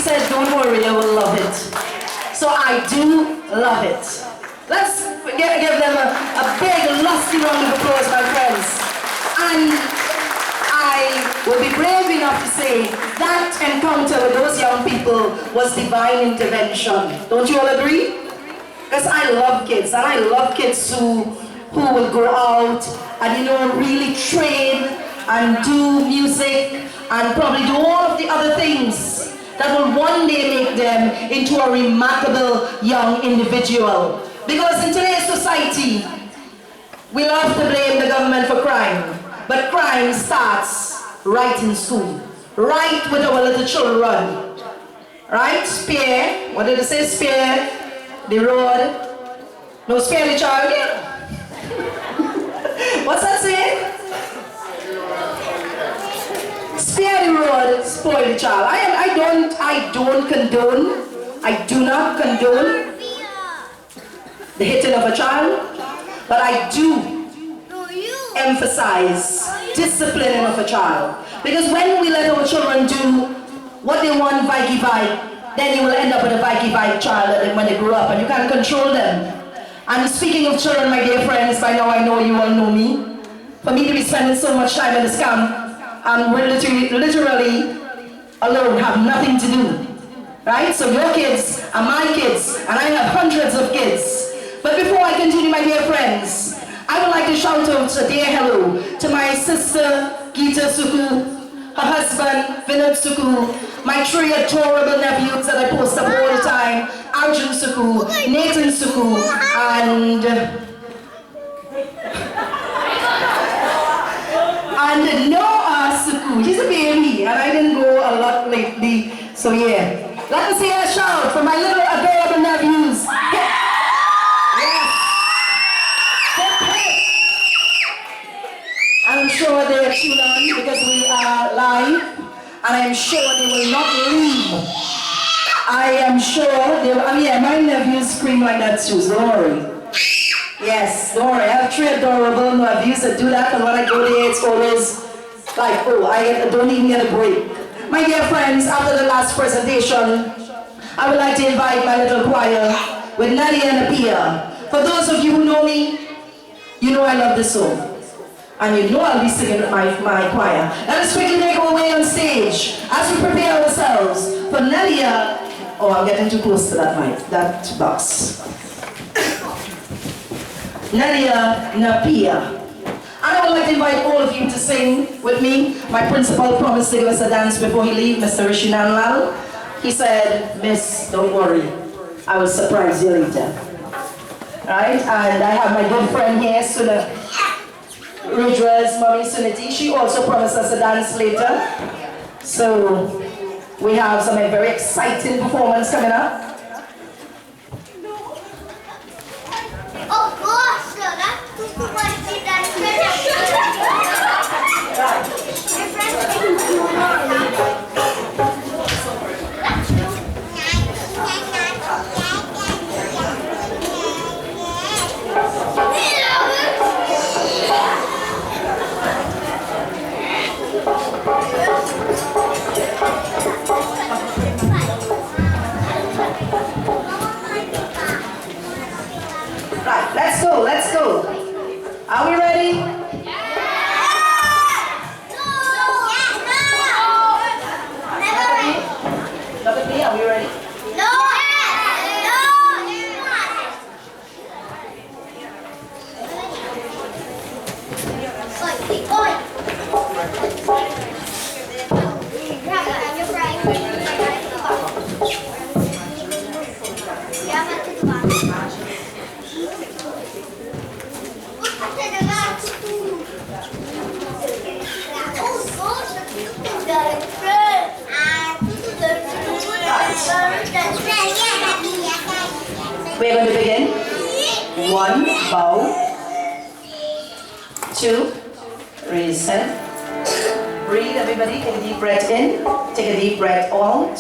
said, don't worry, I will love it. So I do love it. Let's give them a big, lusty round of applause, my friends. And I will be brave enough to say that encounter with those young people was divine intervention. Don't you all agree? Because I love kids, and I love kids who will go out and, you know, really train and do music and probably do all of the other things that will one day make them into a remarkable young individual. Because in today's society, we love to blame the government for crime, but crime starts right in school, right with our little children. Right? Spare, what did it say? Spare the road. No, spare the child. Yeah. What's that saying? Spare the road, spoil the child. I do not condone the hitting of a child, but I do emphasize disciplining of a child. Because when we let our children do what they want, Vikey, then you will end up with a Vikey child when they grow up, and you can't control them. And speaking of children, my dear friends, by now I know you all know me. For me to be spending so much time in this camp, and we're literally alone, have nothing to do. Right? So your kids are my kids, and I have hundreds of kids. But before I continue, my dear friends, I would like to shout out a dear hello to my sister, Gita Suku, her husband, Vinod Suku, my three adorable nephews that I post up all the time, Arjun Suku, Nathan Suku, and Noah Suku. He's a baby, and I didn't go a lot lately, so yeah. Let us hear a shout for my little adorable nephews. I'm sure they are tuned on because we are live, and I'm sure they will not leave. I am sure they will, yeah, my nephews scream like that too, so don't worry. Yes, don't worry, I have three adorable nephews that do that, and when I go there, it's always like, oh, I don't even get a break. My dear friends, after the last presentation, I would like to invite my little choir with Nadia and Apia. For those of you who know me, you know I love this song. And you know I'll be singing with my choir. Let us quickly make our way on stage as we prepare ourselves for Nadia. Oh, I'm getting too close to that box. Nadia Napia. And I would like to invite all of you to sing with me. My principal promised to give us a dance before he leaves, Mr. Rishinan Lall. He said, Miss, don't worry, I will surprise you later. Right? And I have my good friend here, Suna Rudra's mommy, Suniti. She also promised us a dance later. So we have some very exciting performance coming up. Oh gosh, that's too much. Right, let's go. Are we ready? Look at me, are we ready? We're going to begin. 1, bow. 2, reset. Breathe, everybody. Take a deep breath in. Take a deep breath out.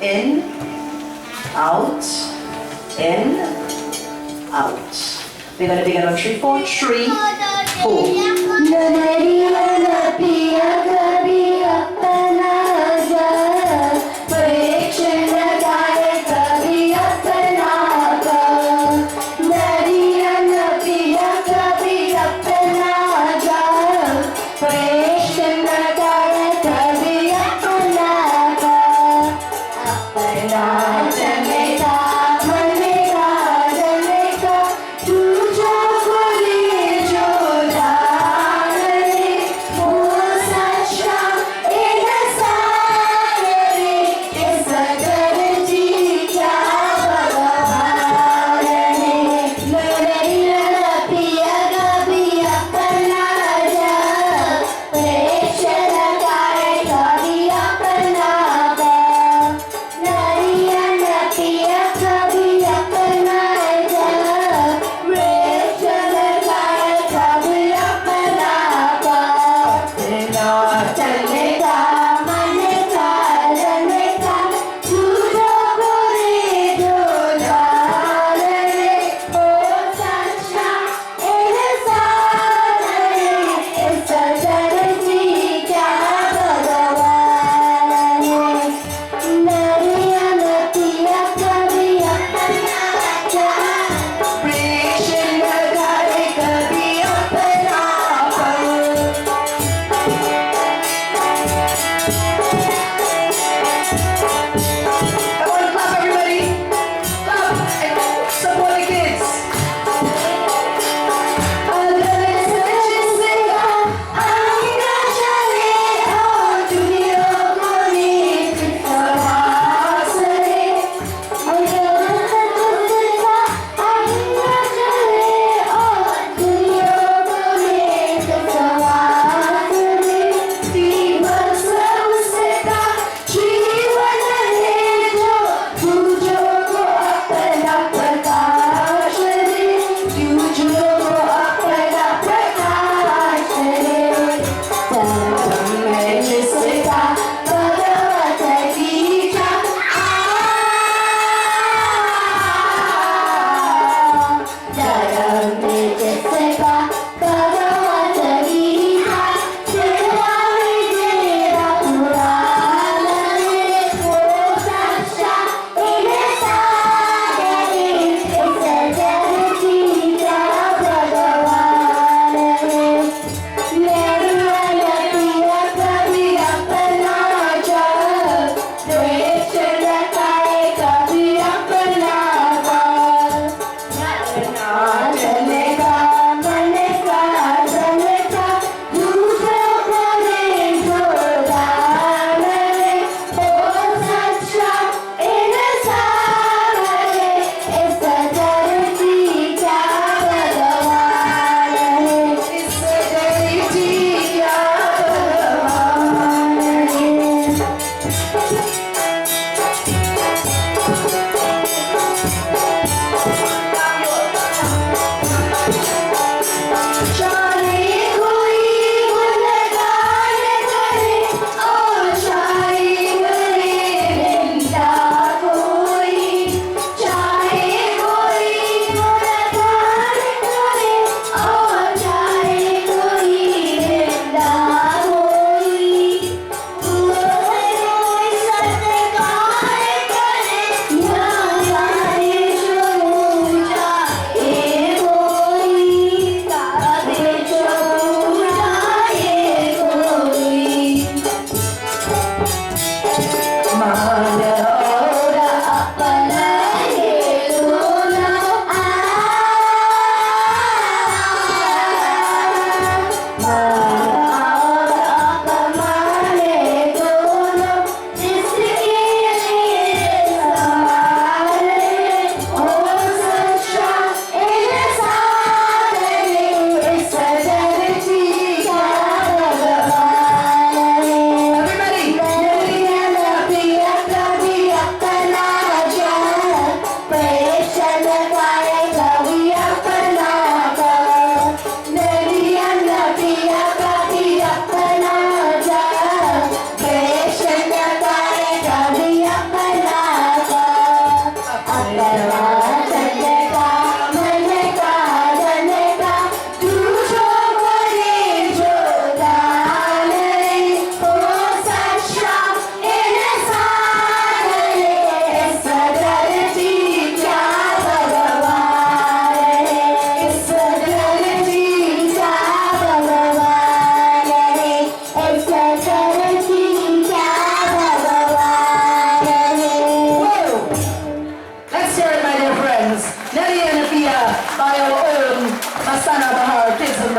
In, out, in, out. We're going to begin on 3, 4. 3, 4.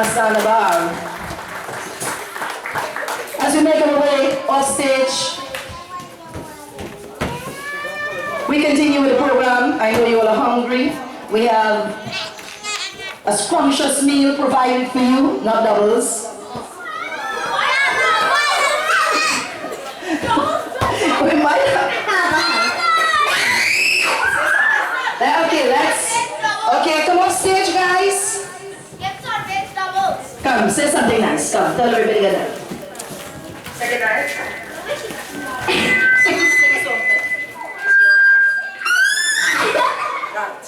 understand the bar. As we make our way off stage, we continue with the program. I know you all are hungry. We have a scrumptious meal provided for you, not doubles. We might have. Okay, come on stage, guys. Come, say something nice. Come, tell everybody good night. Say good night. Sing something. Right.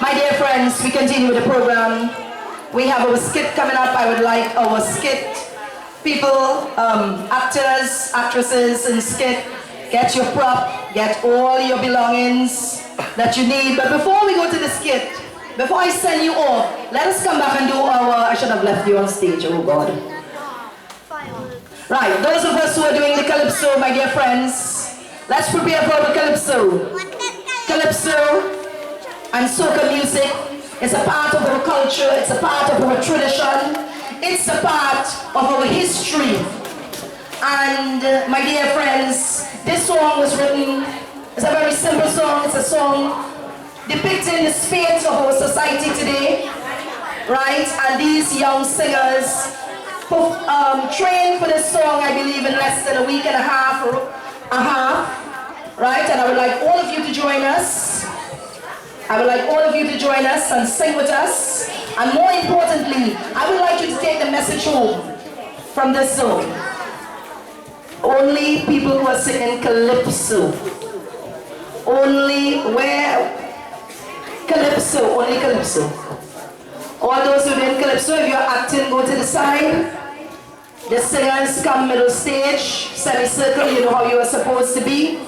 My dear friends, we continue with the program. We have our skit coming up. I would like our skit people, actors, actresses in skit, get your prop, get all your belongings that you need. But before we go to the skit, before I send you off, let us come back and do our, I should have left you on stage, oh God. Right, those of us who are doing the calypso, my dear friends, let's prepare for the calypso. Calypso and soca music is a part of our culture, it's a part of our tradition, it's a part of our history. And my dear friends, this song was written, it's a very simple song, it's a song depicting the state of our society today, right? And these young singers trained for this song, I believe, in less than a week and a half, right? And I would like all of you to join us. I would like all of you to join us and sing with us. And more importantly, I would like you to take the message home from this song. Only people who are singing calypso. Only where? Calypso, only calypso. All those who are doing calypso, if you're acting, go to the side. The singers come middle stage, semicircle, you know how you are supposed to be.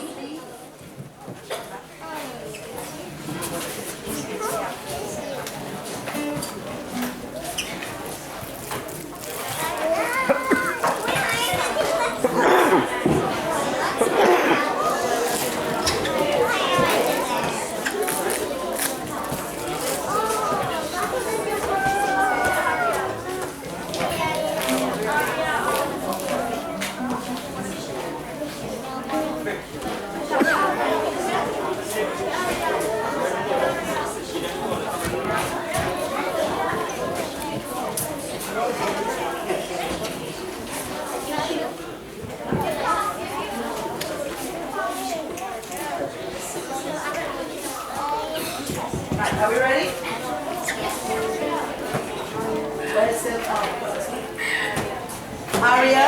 Are we ready? Where's it? Aria?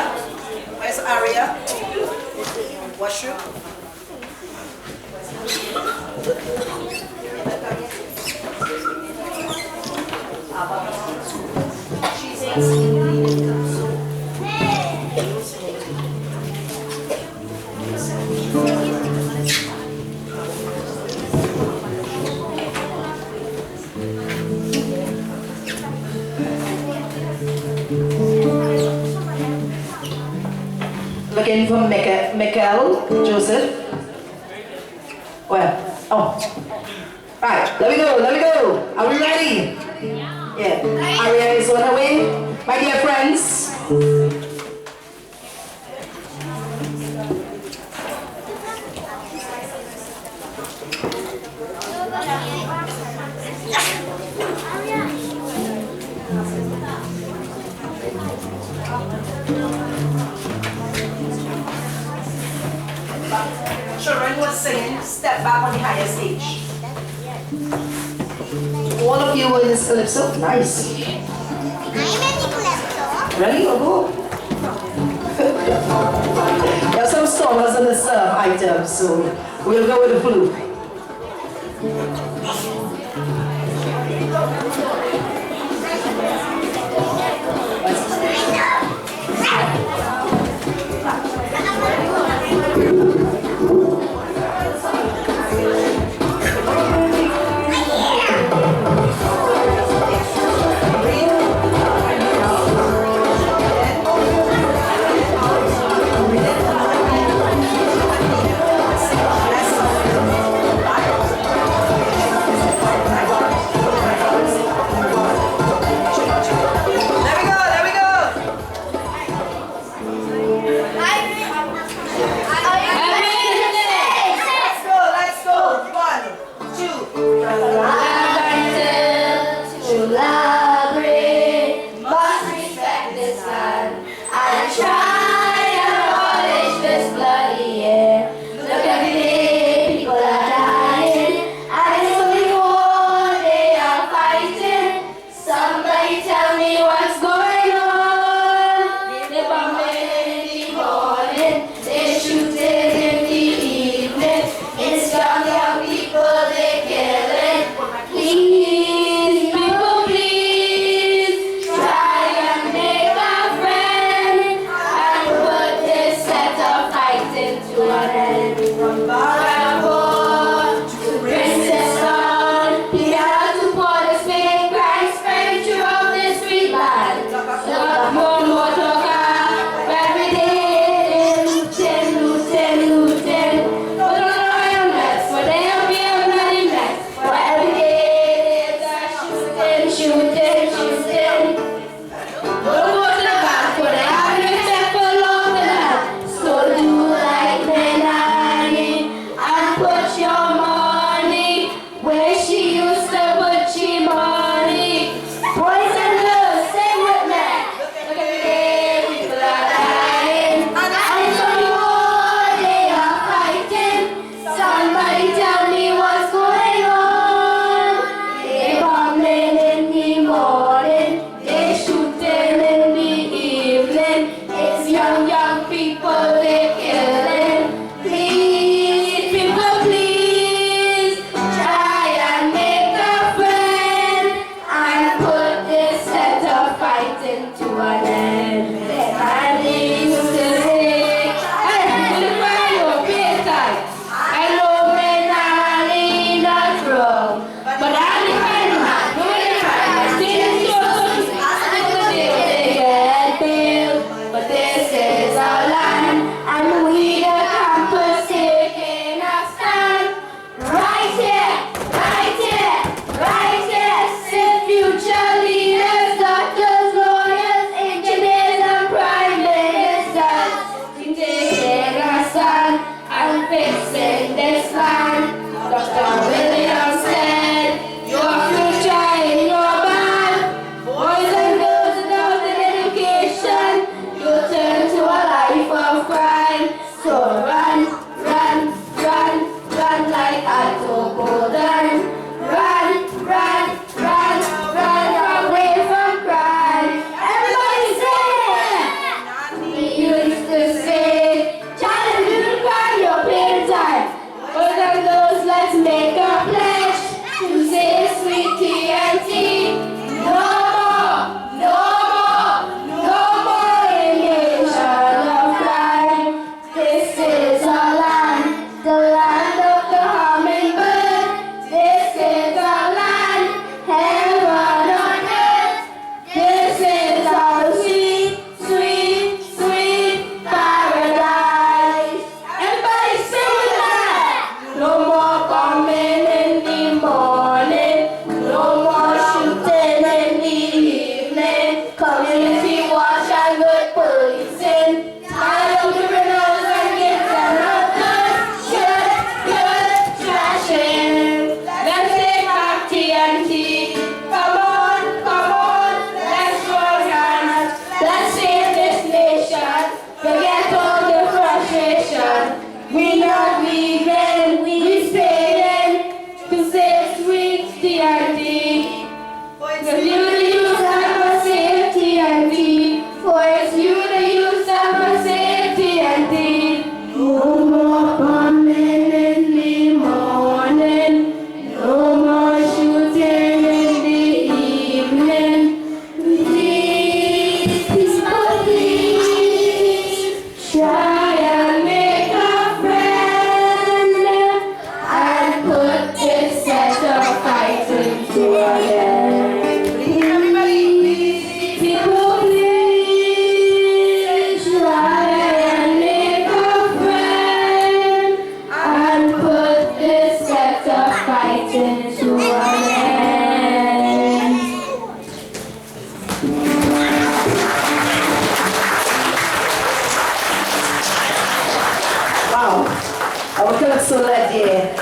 Where's Aria? Washroom? Looking for Michael, Joseph. Where? Oh. Right, let me go. Are we ready? Yeah. Aria is on her way. My dear friends. Children who are singing, step back on the higher stage. All of you were in this calypso. Nice. Ready or go? There are some stalls on this item, so we'll go with the flute.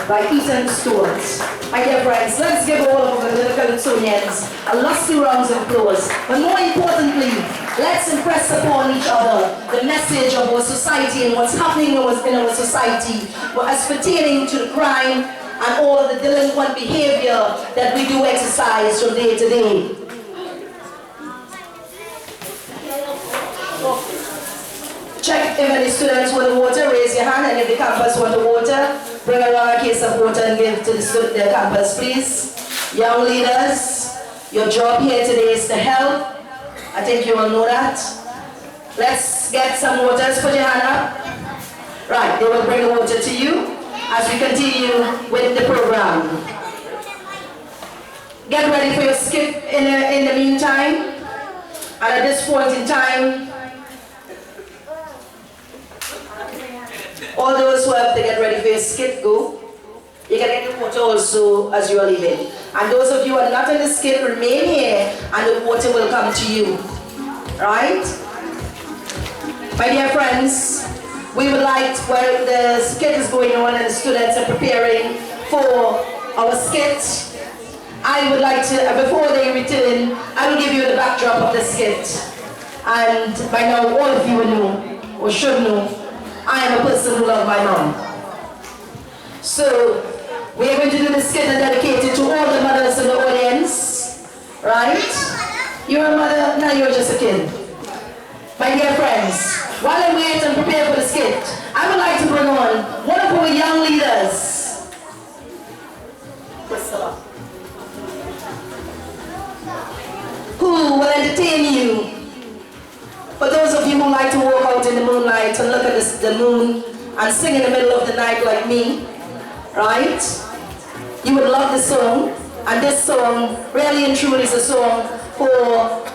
by Ethan Stewart. My dear friends, let's give all of the little Calypsonians a lusty round of applause. But more importantly, let's impress upon each other the message of our society and what's happening in our society as pertaining to the crime and all of the delinquent behavior that we do exercise from day to day. Check if any students want water, raise your hand, and if the campus want water, bring along a case of water and give to the campus, please. Young leaders, your job here today is to help. I think you all know that. Let's get some waters. Put your hand up. Right, they will bring the water to you as we continue with the program. Get ready for your skip in the meantime. And at this point in time, all those who have to get ready for your skip, go. You can get the water also as you are leaving. And those of you who are not in the skip, remain here and the water will come to you. Right? My dear friends, we would like, while the skit is going on and the students are preparing for our skit, I would like to, before they return, I will give you the backdrop of the skit. And by now all of you will know, or should know, I am a person who loves my mom. So, we are going to do the skit and dedicate it to all the mothers in the audience. Right? You're a mother, now you're just a kid. My dear friends, while I wait and prepare for the skit, I would like to bring on one of our young leaders. Priscilla. Who will entertain you. For those of you who like to walk out in the moonlight and look at the moon and sing in the middle of the night like me, right? You would love this song. And this song really and truly is a song for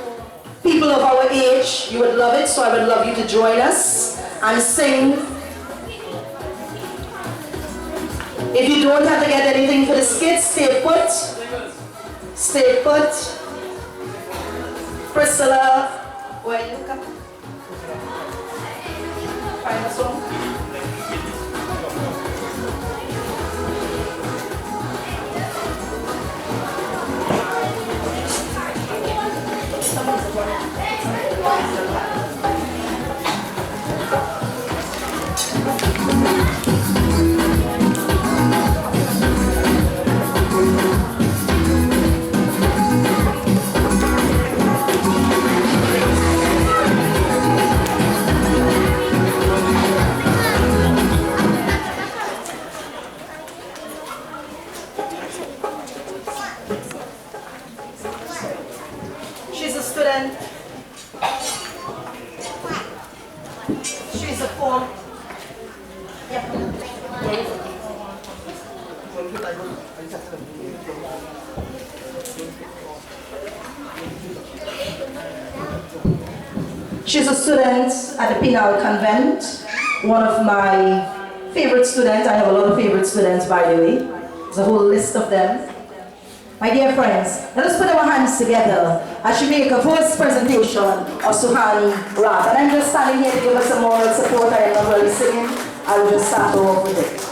people of our age. You would love it, so I would love you to join us and sing. If you don't have to get anything for the skit, stay put. Stay put. Priscilla, where you come? Find a song. She's a student. She's a form. She's a student at the Penal Convent, one of my favorite students. I have a lot of favorite students, by the way. There's a whole list of them. My dear friends, let us put our hands together as she make a first presentation of Suhani Rap. And I'm just standing here to give us some moral support. I am not really singing. I will just start off with it.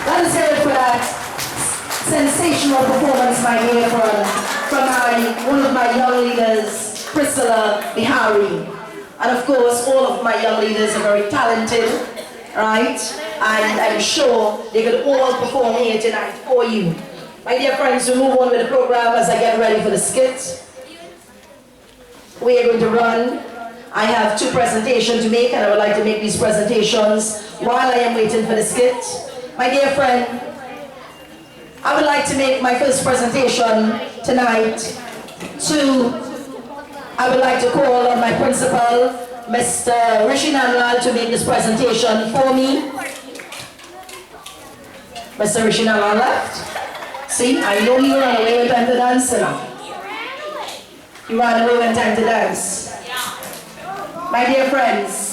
Let us hear it for that sensational performance, my dear friend, from one of my young leaders, Priscilla Bihari. And of course, all of my young leaders are very talented, right? And I'm sure they could all perform here tonight for you. My dear friends, we move on with the program as I get ready for the skit. We are going to run. I have 2 presentations to make, and I would like to make these presentations while I am waiting for the skit. My dear friend, I would like to make my first presentation tonight I would like to call on my principal, Mr. Lall, to make this presentation for me. Mr. Lall left. See, I know you ran away when time to dance now. You ran away when time to dance. My dear friends,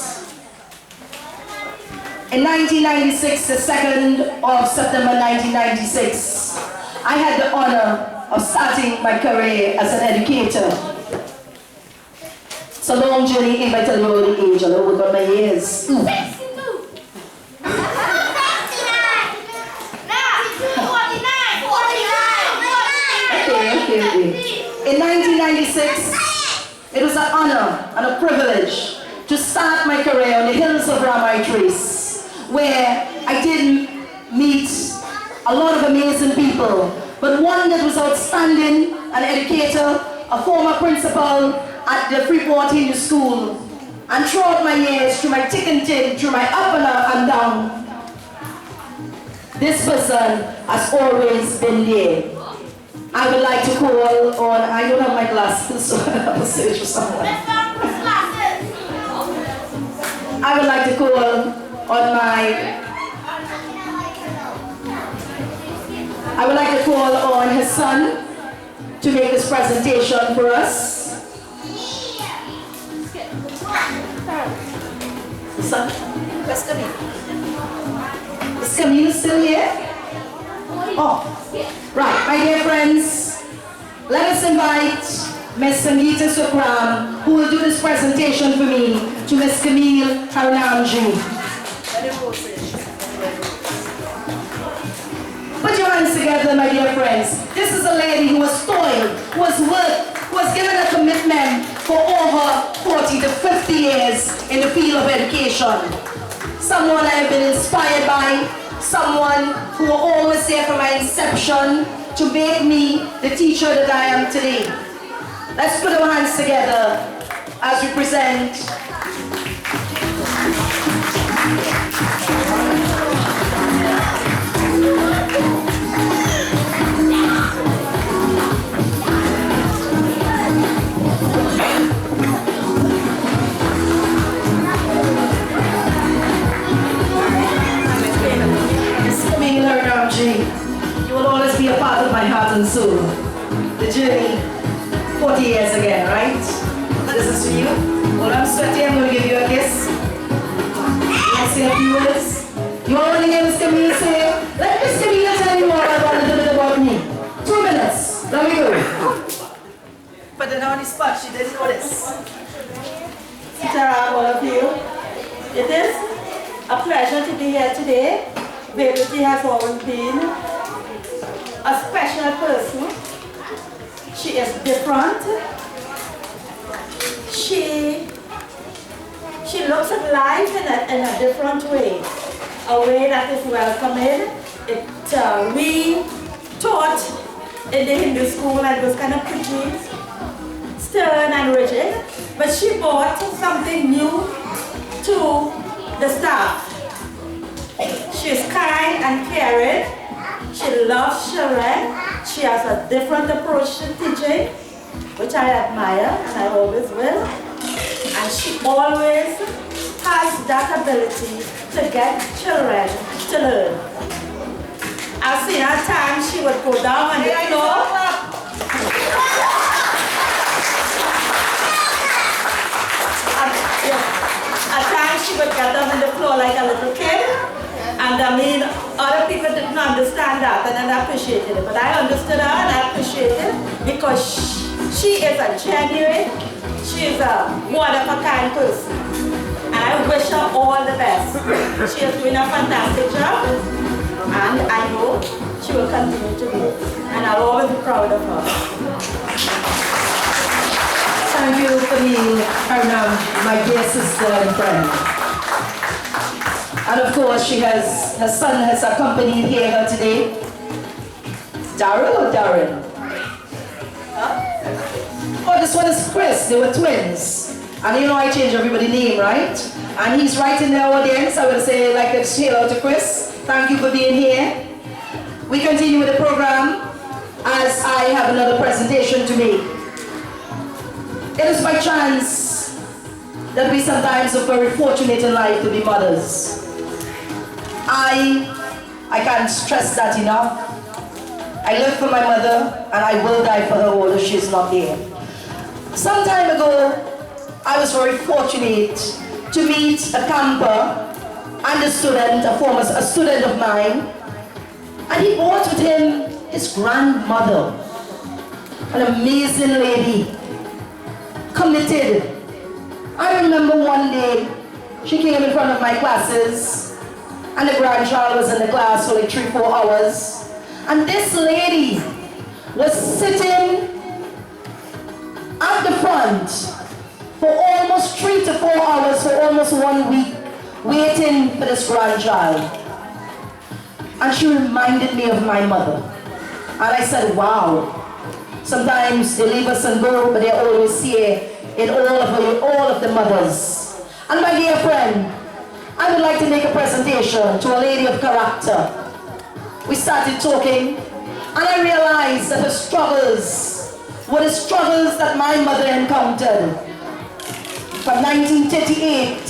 in 1996, the 2nd of September 1996, I had the honor of starting my career as an educator. It's a long journey if I tell you about the age, I'll work on my years. Okay. In 1996, it was an honor and a privilege to start my career on the hills of Ramai Trace, where I did meet a lot of amazing people, but one that was outstanding, an educator, a former principal at the Freeport Hindu School. And throughout my years, through my thick and thin, through my up and down, this person has always been there. I would like to call on, I don't have my glasses, so I'll search for someone. I would like to call on his son to make this presentation for us. Son, where's Camille? Is Camille still here? Oh, right, my dear friends, let us invite Ms. Sangeeta Sukram, who will do this presentation for me, to Ms. Camille Harunamji. Put your hands together, my dear friends. This is a lady who has toiled, who has worked, who has given a commitment for over 40 to 50 years in the field of education. Someone I have been inspired by, someone who was always there from my inception to make me the teacher that I am today. Let's put our hands together as we present you will always be a part of my heart and soul. The journey, 40 years again, right? This is for you. Well, I'm sweaty, I'm going to give you a kiss. Let's say a few words. You all want to hear Miss Camille say, let Miss Camille tell you all about a little bit about me. 2 minutes. Let me go. Put it on the spot, she didn't know this. Sit around, all of you. It is a pleasure to be here today. Verity has always been a special person. She is different. She looks at life in a different way. A way that is welcoming. We taught in the Hindu school and was kind of pretty, stern and rigid. But she brought something new to the staff. She is kind and caring. She loves children. She has a different approach to teaching, which I admire and I always will. And she always has that ability to get children to learn. I've seen at times she would go down on the floor. At times she would get down on the floor like a little kid. And I mean, other people didn't understand that and I appreciated it. But I understood her and I appreciated it because she is a genuine, she is a one-of-a-kind person. And I wish her all the best. She is doing a fantastic job and I know she will continue to do it. And I'll always be proud of her. Thank you, Camille, my dear sister and friend. And of course, her son has accompanied her today. Daryl or Darren? Huh? Oh, this one is Chris. They were twins. And you know I change everybody's name, right? And he's right in the audience. I would say, like, let's hail out to Chris. Thank you for being here. We continue with the program as I have another presentation to make. It is by chance that we sometimes are very fortunate in life to be mothers. I can't stress that enough. I live for my mother and I will die for her although she's not here. Some time ago, I was very fortunate to meet a camper and a student, a student of mine, and he brought with him his grandmother, an amazing lady, committed. I remember one day, she came in front of my classes, and the grandchild was in the class for like 3-4 hours. And this lady was sitting at the front for almost 3 to 4 hours for almost 1 week, waiting for this grandchild. And she reminded me of my mother. And I said, wow, sometimes they leave us and go, but they're always here in all of the mothers. And my dear friend, I would like to make a presentation to a lady of character. We started talking, and I realized that her struggles were the struggles that my mother encountered. From 1938,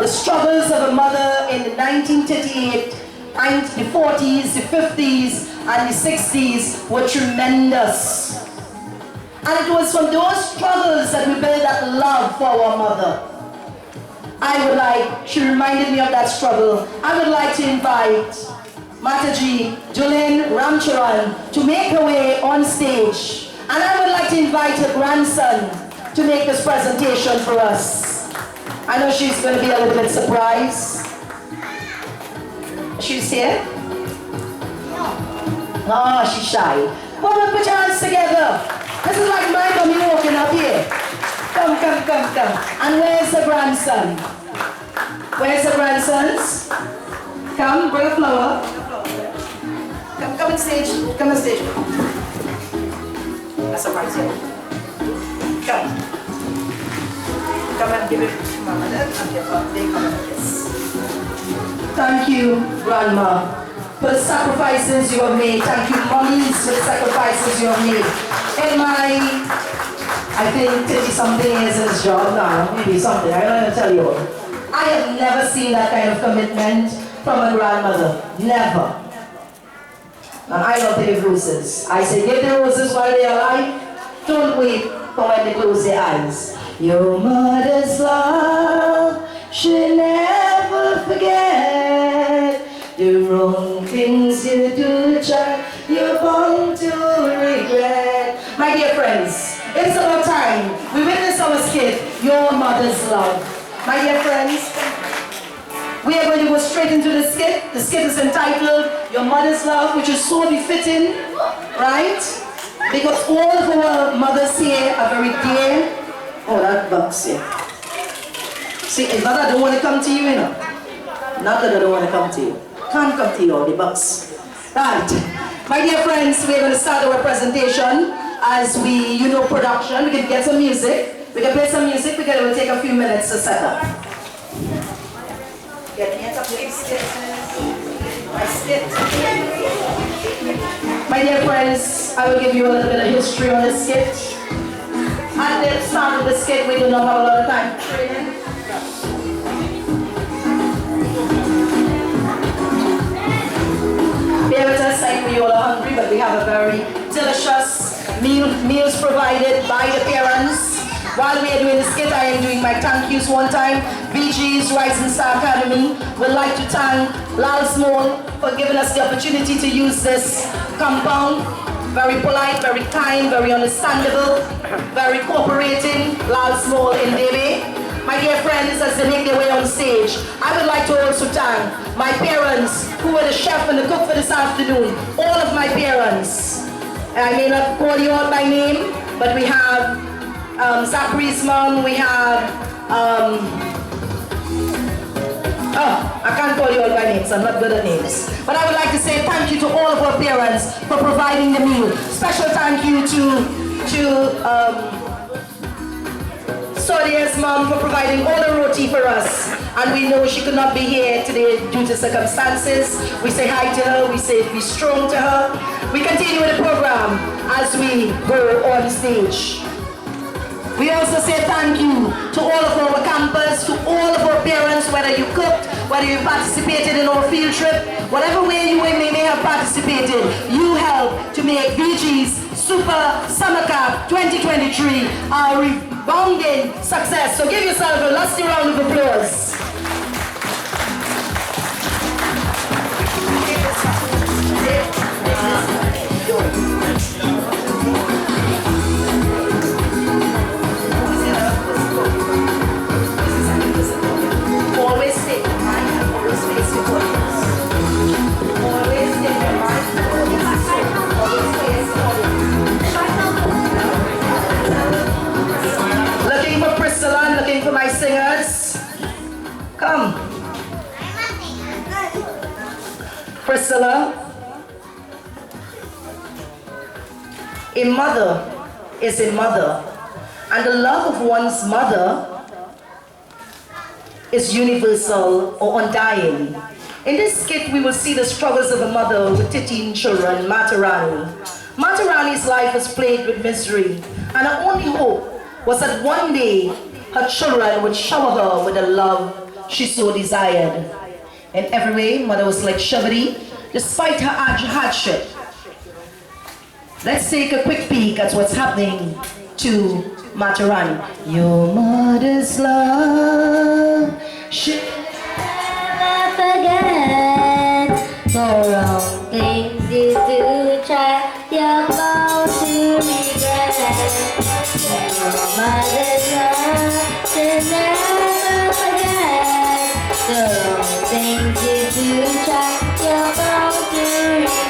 the struggles of a mother in the 1938, and the 40s, the 50s, and the 60s were tremendous. And it was from those struggles that we built that love for our mother. She reminded me of that struggle. I would like to invite Mataji, Julin Ramcharan to make her way on stage. And I would like to invite her grandson to make this presentation for us. I know she's going to be a little bit surprised. She's here? Oh, she's shy. Well, put your hands together. This is like my mommy walking up here. Come. And where's the grandson? Where's the grandsons? Come, bring a flower. Come on stage. Come on stage. That's a surprise here. Come and give it to Mama and your birthday. Come and kiss. Thank you, Grandma, for the sacrifices you have made. Thank you, Mummies, for the sacrifices you have made. In my, I think 30-something years in this job now, maybe something, I don't know to tell you all. I have never seen that kind of commitment from a grandmother. Never. And I don't give roses. I say give the roses while they are alive. Don't wait for when they close their eyes. Your mother's love should never forget the wrong things you do, child, you're bound to regret. My dear friends, it's about time we witness our skit, Your Mother's Love. My dear friends, we are going to go straight into the skit. The skit is entitled Your Mother's Love, which is so befitting, right? Because all of our mothers here are very dear. Oh, that box here. See, it's not that I don't want to come to you, you know. Not that I don't want to come to you. Can't come to you, all the box. Right. My dear friends, we're going to start our presentation as we, production. We can get some music. We can play some music. We're going to take a few minutes to set up. Get me a skit. My skit. My dear friends, I will give you a little bit of history on the skit. At the start of the skit, we do not have a lot of time for training. Bear with us, I know you all are hungry, but we have a very delicious meals provided by the parents. While we are doing the skit, I am doing my thank yous one time. BG's Rising Star Academy would like to thank Lall for giving us the opportunity to use this compound. Very polite, very kind, very understandable, very cooperating. Lall in Debe. My dear friends, as they make their way on stage, I would like to also thank my parents who were the chef and the cook for this afternoon. All of my parents. I may not call you all by name, but we have Zachary's mom, we have, I can't call you all by names, I'm not good at names. But I would like to say thank you to all of our parents for providing the meal. Special thank you to Sodia's mom for providing all the roti for us. And we know she could not be here today due to circumstances. We say hi to her, we say be strong to her. We continue with the program as we go on stage. We also say thank you to all of our campers, to all of our parents, whether you cooked, whether you participated in our field trip, whatever way you may have participated, you helped to make VG's Super Summer Camp 2023 a rebounding success. So give yourself a lusty round of applause. Always stay in mind and always face your audience. Always stay in mind and always face your audience. Looking for Priscilla and looking for my singers. Come. Priscilla. A mother is a mother, and the love of one's mother is universal or undying. In this skit, we will see the struggles of a mother with 13 children, Matarani. Matarani's life was plagued with misery, and her only hope was that one day her children would shower her with the love she so desired. In every way, mother was like Shavati, despite her hardship. Let's take a quick peek at what's happening to Matarani. Your mother's love should never forget the wrong things you do, child, you're bound to regret. Your mother's love should never forget the wrong things you do, child, you're bound to regret.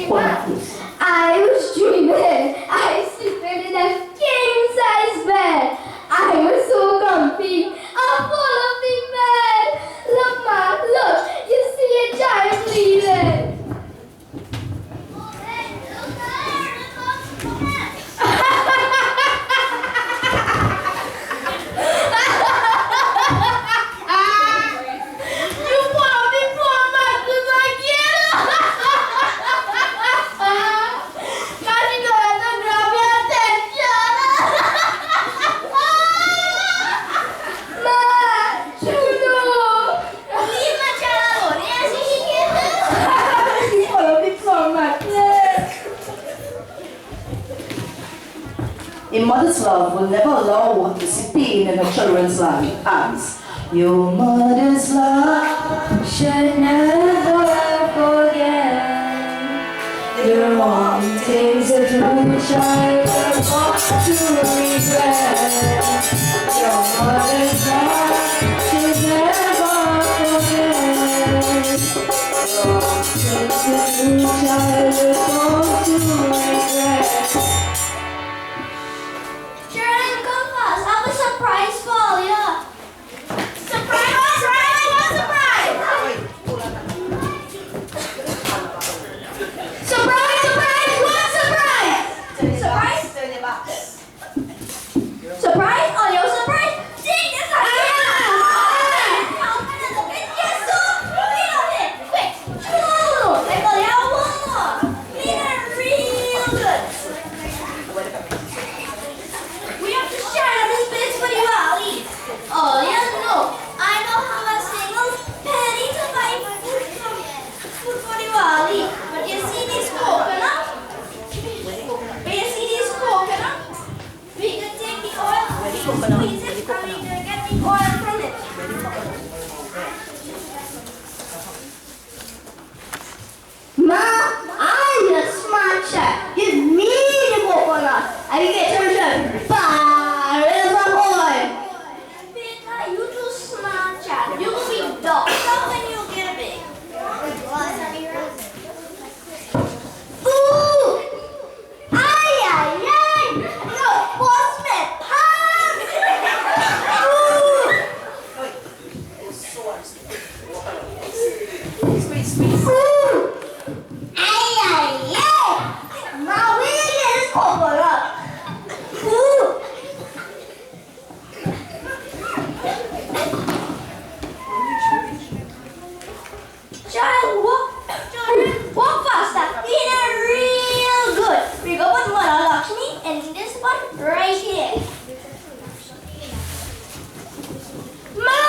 I was dreaming. I sleeping in a king-size bed. I was so comfy. I'm full of the bed. Look, Ma, look. You see a giant leaving. A mother's love will never allow her to see pain in her children's hands. Your mother's love Should never forget the wrong things that you child want to regret. Your mother's love should never forget the wrong things that you child want to regret. Jordan, go fast. I have a surprise for you. Surprise! Surprise! What surprise? Surprise? Surprise? Oh, your surprise? Take this out. Yes, so clean on it. Quick. Like a little one. Clean it real good. We have to share this place for you, Ali. Oh, yes, no. I don't have a single penny to buy food for you, Ali. But you see this coconut? We can take the oil, squeeze it, and we can get the oil from it. Ma, I'm the smart chef. Give me the coconut. I get your chef. Barrels of oil. Peter, you too smart, child. You will be doctor when you get big. Ooh! Ay, ay, ay! No, boss me. Ay, ay, ay! Ma, we get this coconut. Ooh! Child, walk faster. Clean it real good. We go put Mother Lakshmi in this one right here. Ma,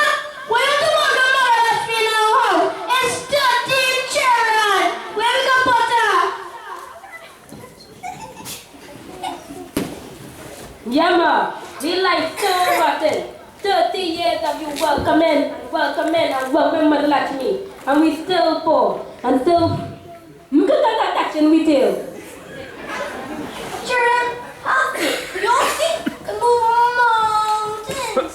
where do you want the mother that's been in our house? It's dirty children. Where we gonna put her? Yeah, ma, we like so rotten. 30 years of you welcoming, and welcoming Mother Lakshmi. And we still poor. And still, look at that action we do. Children, happy. Your feet can move mountains.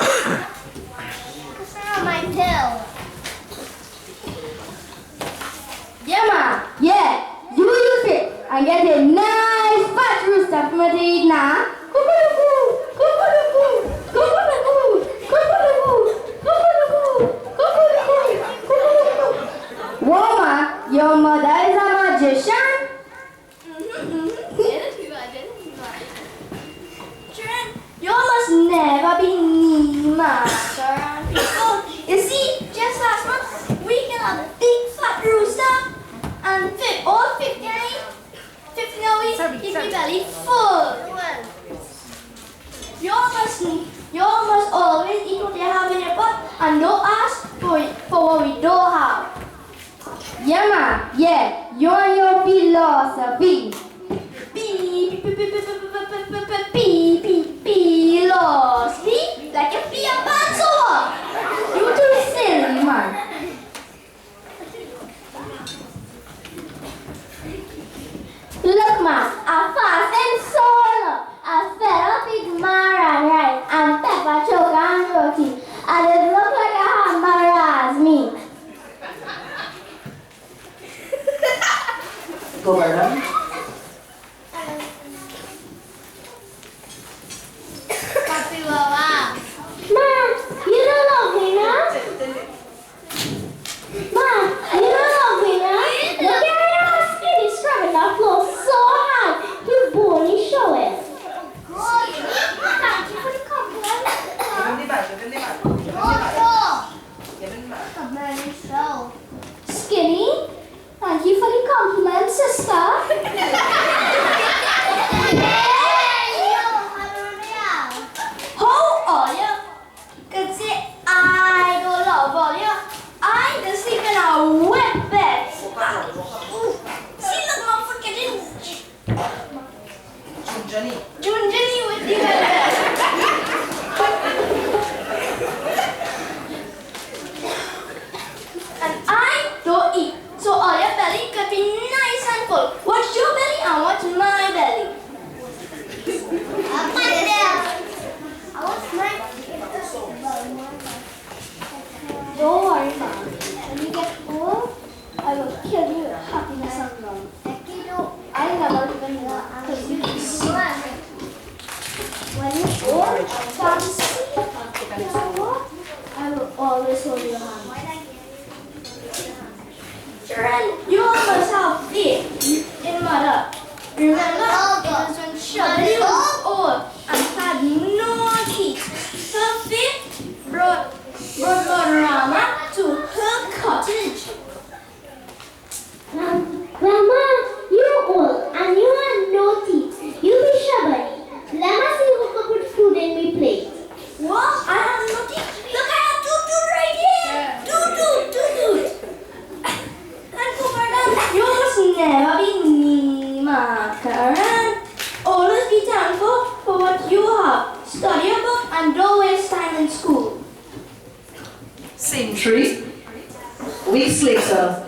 It's not my tail. Yeah, ma. Yeah, you use it and get a nice fat rooster for me to eat now. Cuckoo-cuckoo, cuckoo-cuckoo, cuckoo-cuckoo, cuckoo-cuckoo, cuckoo-cuckoo, cuckoo-cuckoo, cuckoo-cuckoo. Whoa, ma, your mother is a magician? Children, you must never be mean, master and people. You see, just last month, we got a big fat rooster and all 59 weeks, keep me belly full. You must always eat what you have in your pot and don't ask for what we don't have. Yeah, ma. Yeah, you and your philosophy. Philosophy? Like a pea and pansoa. You too silly, man. Look, ma, a fast and solar. I fed up with Mara rice and pepper choke and roti. And it looked like a hamburger as me. Go, Vernon. Papi, Wawa. Ma, you don't love me now? Ma, you don't love me now? Look at my skin is scrubbing that floor so hard. You bony show it. Thank you for the compliment. Skinny, thank you for the compliment, sister. How are you? Cause say I don't love all you. I just sleep in a wet bed. See, look, my foot getting Junjani with the wet bed. And I don't eat. So all your belly could be nice and full. What's your belly and what's my belly? Don't worry, Mom. When you get old, I will kill you with happiness and love. I never even know because you can see. When you're old, I can't see. You know what? I will always hold your hand. Children, you all must have faith in Mother. Remember, it was when Shirley was old and had no teeth. Her faith brought Rama to her cottage. Grandma, you're old and you have no teeth. You be shabby. Let us see who can put food in my plate. What? I have no teeth. Look, I have two right here. Two. And Kumardan, you must never be mean, Karan. Always be thankful for what you have. Study your book and don't waste time in school. Scene 3. Weeks later,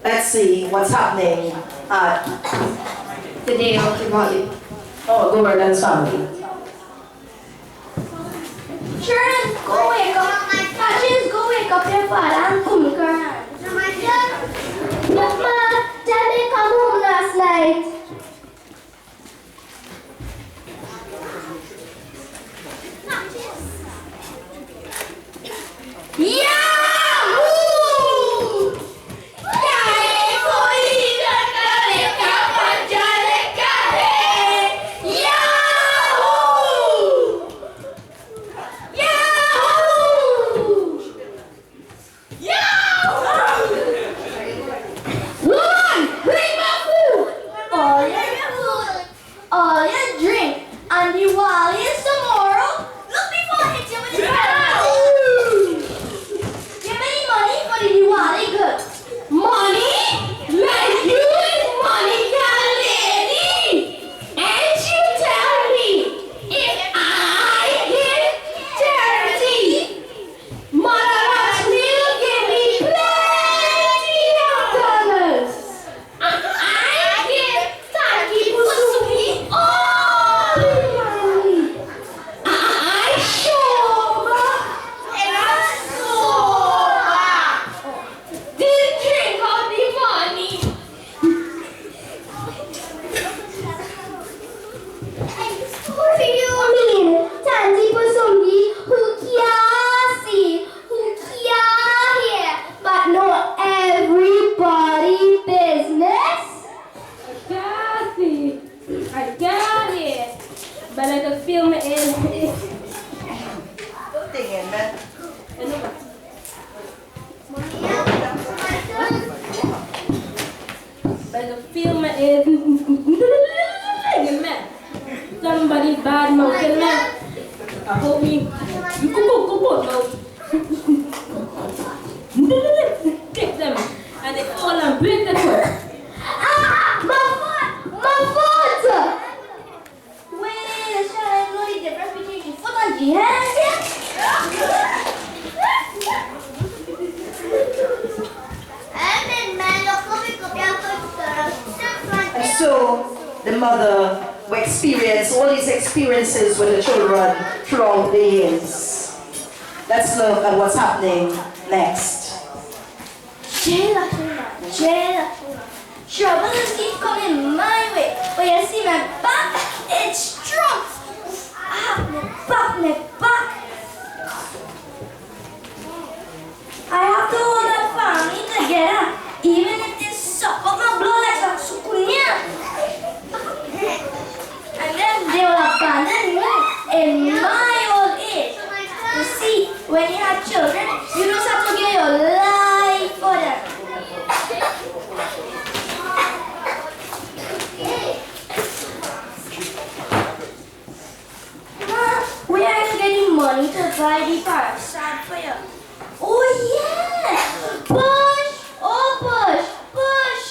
let's see what's happening at The day of Diwali. Governance family. Sharon, go wake up. Patches, go wake up your father and come, Karan. Look, Ma, Debe come home last night. All your drink and Diwali is tomorrow. Look before I hit you with the pen. Give me money for the Diwali goods. Money? Like you is money kind of lady. And you tell me if I give charity, Mother Lakshmi will give me plenty of dollars. I give Taki Pusumi all the money. I show didn't drink all the money. What do you mean? Tanti Pusumi, who can't see, who can't hear, but know everybody business? I got it. But I can feel my end. Don't dig in, man. But I can feel my end. Somebody bad mouthing man. I hope you go now. Take them and they fall and break the foot. My foot! Wait, shall I know the difference between the foot and the hand here? And so the mother will experience all these experiences with the children throughout the years. Let's look at what's happening next. Trouble just keeps coming my way. But you see my back, it's strong. I have my back. I have to hold the family together, even if they suck up my blood like a sukunya. And then they will abandon me in my old age. You see, when you have children, you don't have to give your life for them. Where are you getting money to buy the parasite for you? Oh yeah! Push! Oh push! Push!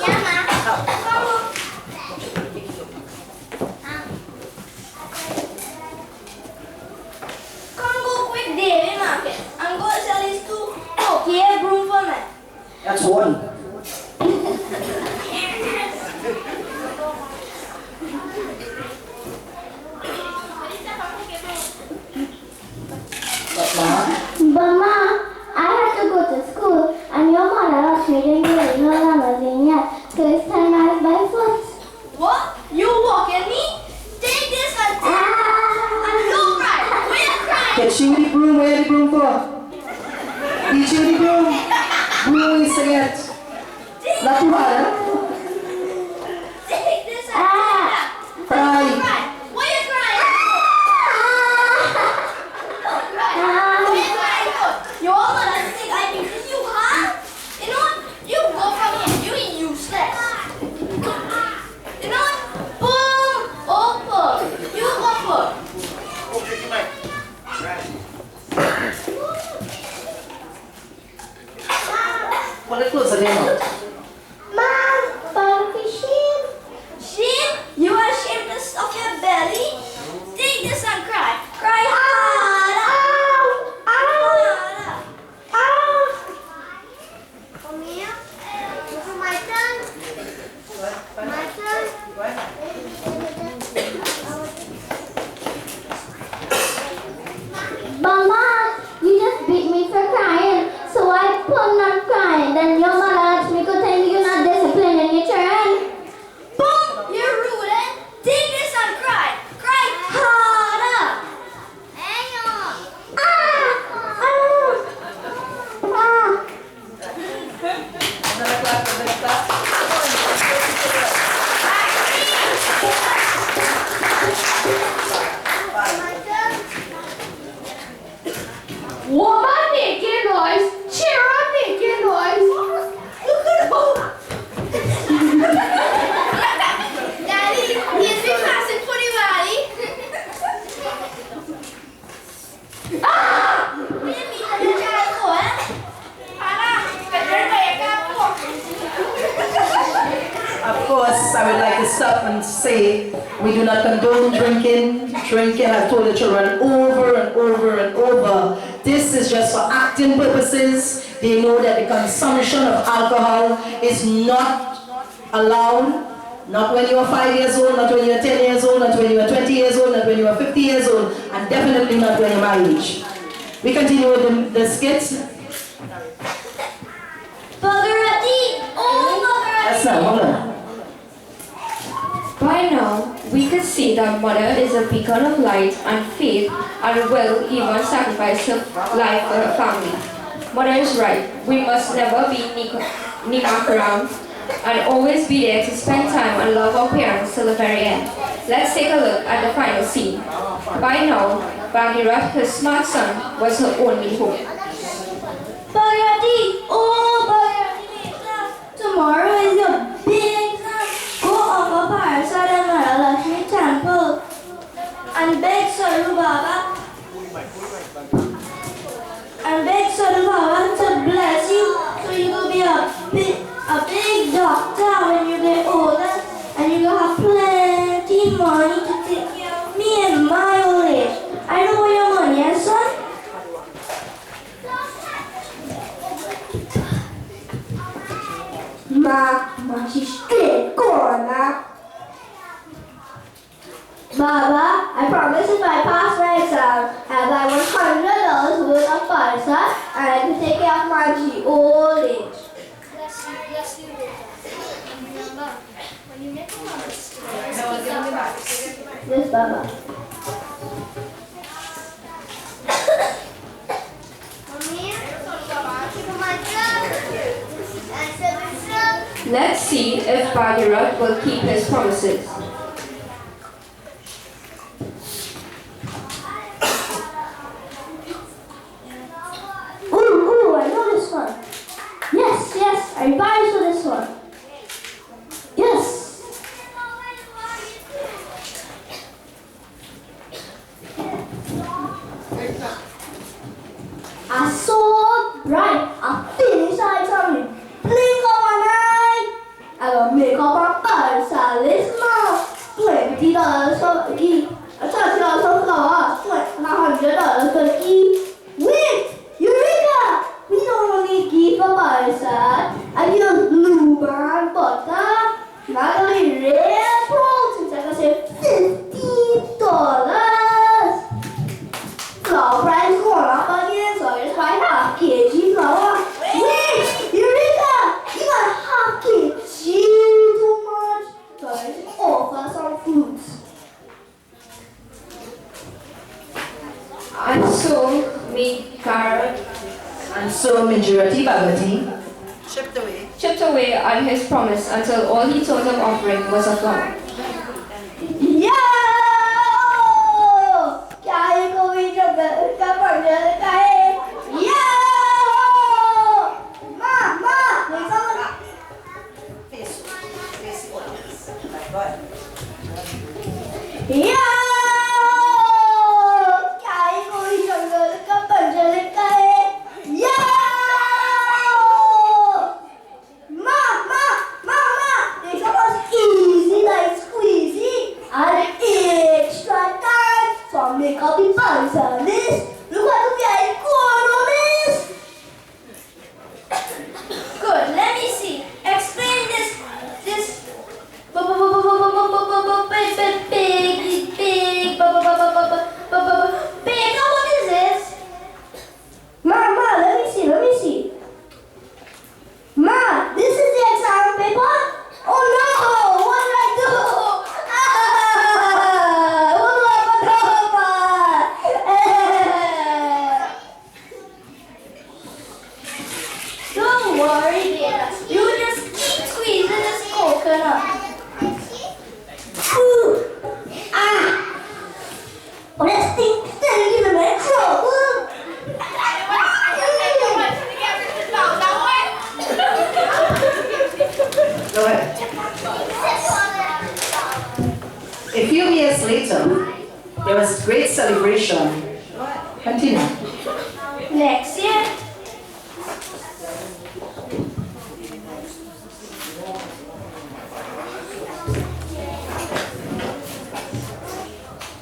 Yeah, ma. Come on. Come go quick, Debe market. I'm going to sell these 2 okay broom for me. That's one. But ma, I have to go to school and your mother asked me to get her limousine yet, so it's time I by foot. What? You walking me? Take this and don't cry. Where you crying? Get you the broom, where the broom for? Get you the broom. Broom is to get. Not too hard, huh? Take this and Cry. Why you crying? Why you crying for? Your mother think I think you hard. You know what? You go from here. You useless. You know what? Boom! Open. You open. Pull it closer there, Mom, Barbie sheep. Sheep? You are ashamed to stuff your belly? Take this and cry. Cry harder. Harder. Come here. This is my turn. My turn. Mama, you just beat me for crying, so I put not crying. Then your mother asked me to tell you not disciplined in your turn. Boom! You're rude, eh? Take this and cry. Cry harder. What about making noise? Cheer up, making noise. Look at Daddy, he's been passing pretty well. Of course, I would like to stop and say we do not condone drinking. Drinking, I've told the children over and over and over. This is just for acting purposes. They know that the consumption of alcohol is not allowed. Not when you are 5 years old, not when you are 10 years old, not when you are 20 years old, not when you are 50 years old, and definitely not when you're my age. We continue with the skits. Buggerati! Oh, Buggerati! That's not, hold on. By now, we could see that mother is a beacon of light and faith and will even sacrifice her life for her family. Mother is right. We must never be Nimakaram and always be there to spend time and love our parents till the very end. Let's take a look at the final scene. By now, Bhagirat, her smart son, was her only hope. Buggerati! Oh, Buggerati! Tomorrow is your big exam. Go offer parasite at Mahalakshmi temple and beg Saru Baba to bless you so you will be a big doctor when you get older and you will have plenty money to take care of me in my old age. I know where your money is, son. Ma, she's straight corner. Baba, I promise if I pass my exam, I'll buy $100 worth of pasta and I can take care of my old age. Bless you, bless you. Yes, Baba. Let's see if Bhagirath will keep his promises. Ooh, I know this one. Yes, I vouch for this one. Yes. I saw bright, I finished I something. Blink of an eye. I gonna make up my bird, Sally's mouth. $20 for a key. $30 for flour. $100 for a key. Wait! Eureka! We don't need ghee for bicep. I use blue band butter. Not only real proteins, I can save $15. Flour price going up again, so I just buy half kg flour. Wait! Eureka! You got half kg too much. So I just offer some fruits. And so, me, carrot, And so majority Bhagavati chipped away on his promise until all he thought of offering was a flower. Yo! क्या ये कोई जो का पढ़ जाता है? Yo! माँ, नहीं समझ? Yo! क्या ये कोई जंगल का पढ़ जाता है? Yo! Mama! This was easy like squeezy and extra tight. So I'll make up the pants on this. Look what we are going on this. Good, let me see. Explain this. Big. What is this? Mama, let me see. Ma, this is the exam paper? Oh no! What did I do? What do I put over? Don't worry, dear. You just keep squeezing this coconut. Ooh. Oh, that stinks. Then give him an trouble. Go ahead. A few years later, there was great celebration. Continue. Next year.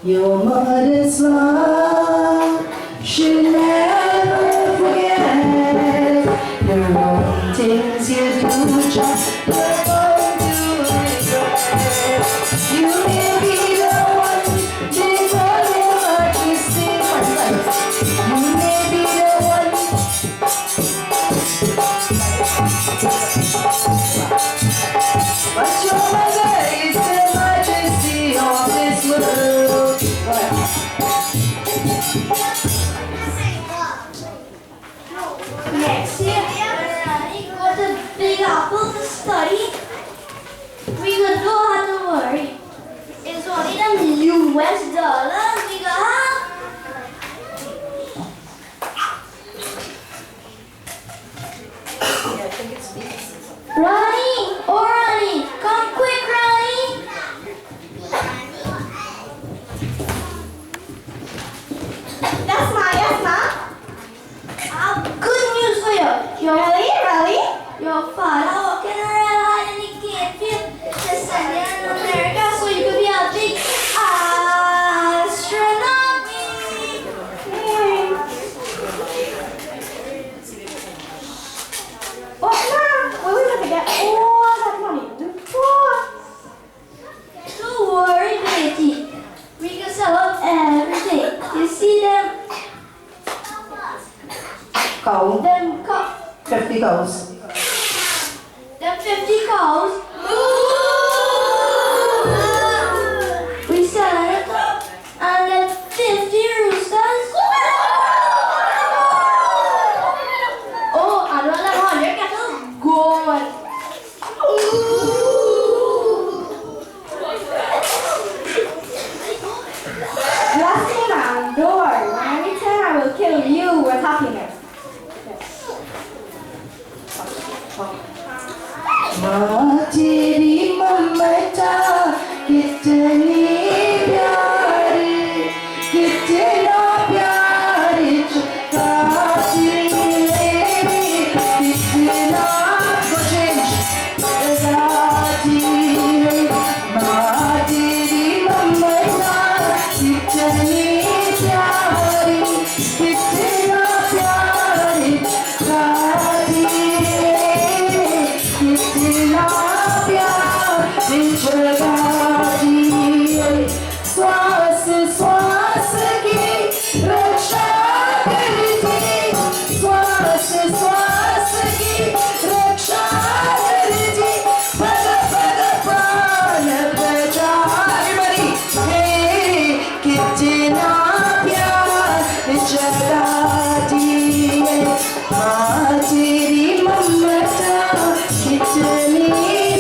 Your mother's love should never forget the wrong things you do, just the one to regret. You may be the one to tell me what you see. You may be the one. But your mother is the majesty of this world. Next year, we go to Big Apple to study. We don't have to worry. It's only the US dollars we got. Ronnie! Oh, Ronnie! Come quick, Ronnie! Yes, ma. I have good news for you. Really? Your father working real hard in the cane field to send you in America so you could be a big astronaut. Oh, Mom, where we gonna get all that money? Don't worry, baby. We can sell up everything. You see them? Cow. Them cow. 50 cows. Them 50 cows. Ooh! श्वास श्वास की रक्षा करती, श्वास श्वास की रक्षा करती, पद पद प्राण बचाई हे कितना प्यार जगाती है माँ तेरी ममता कितनी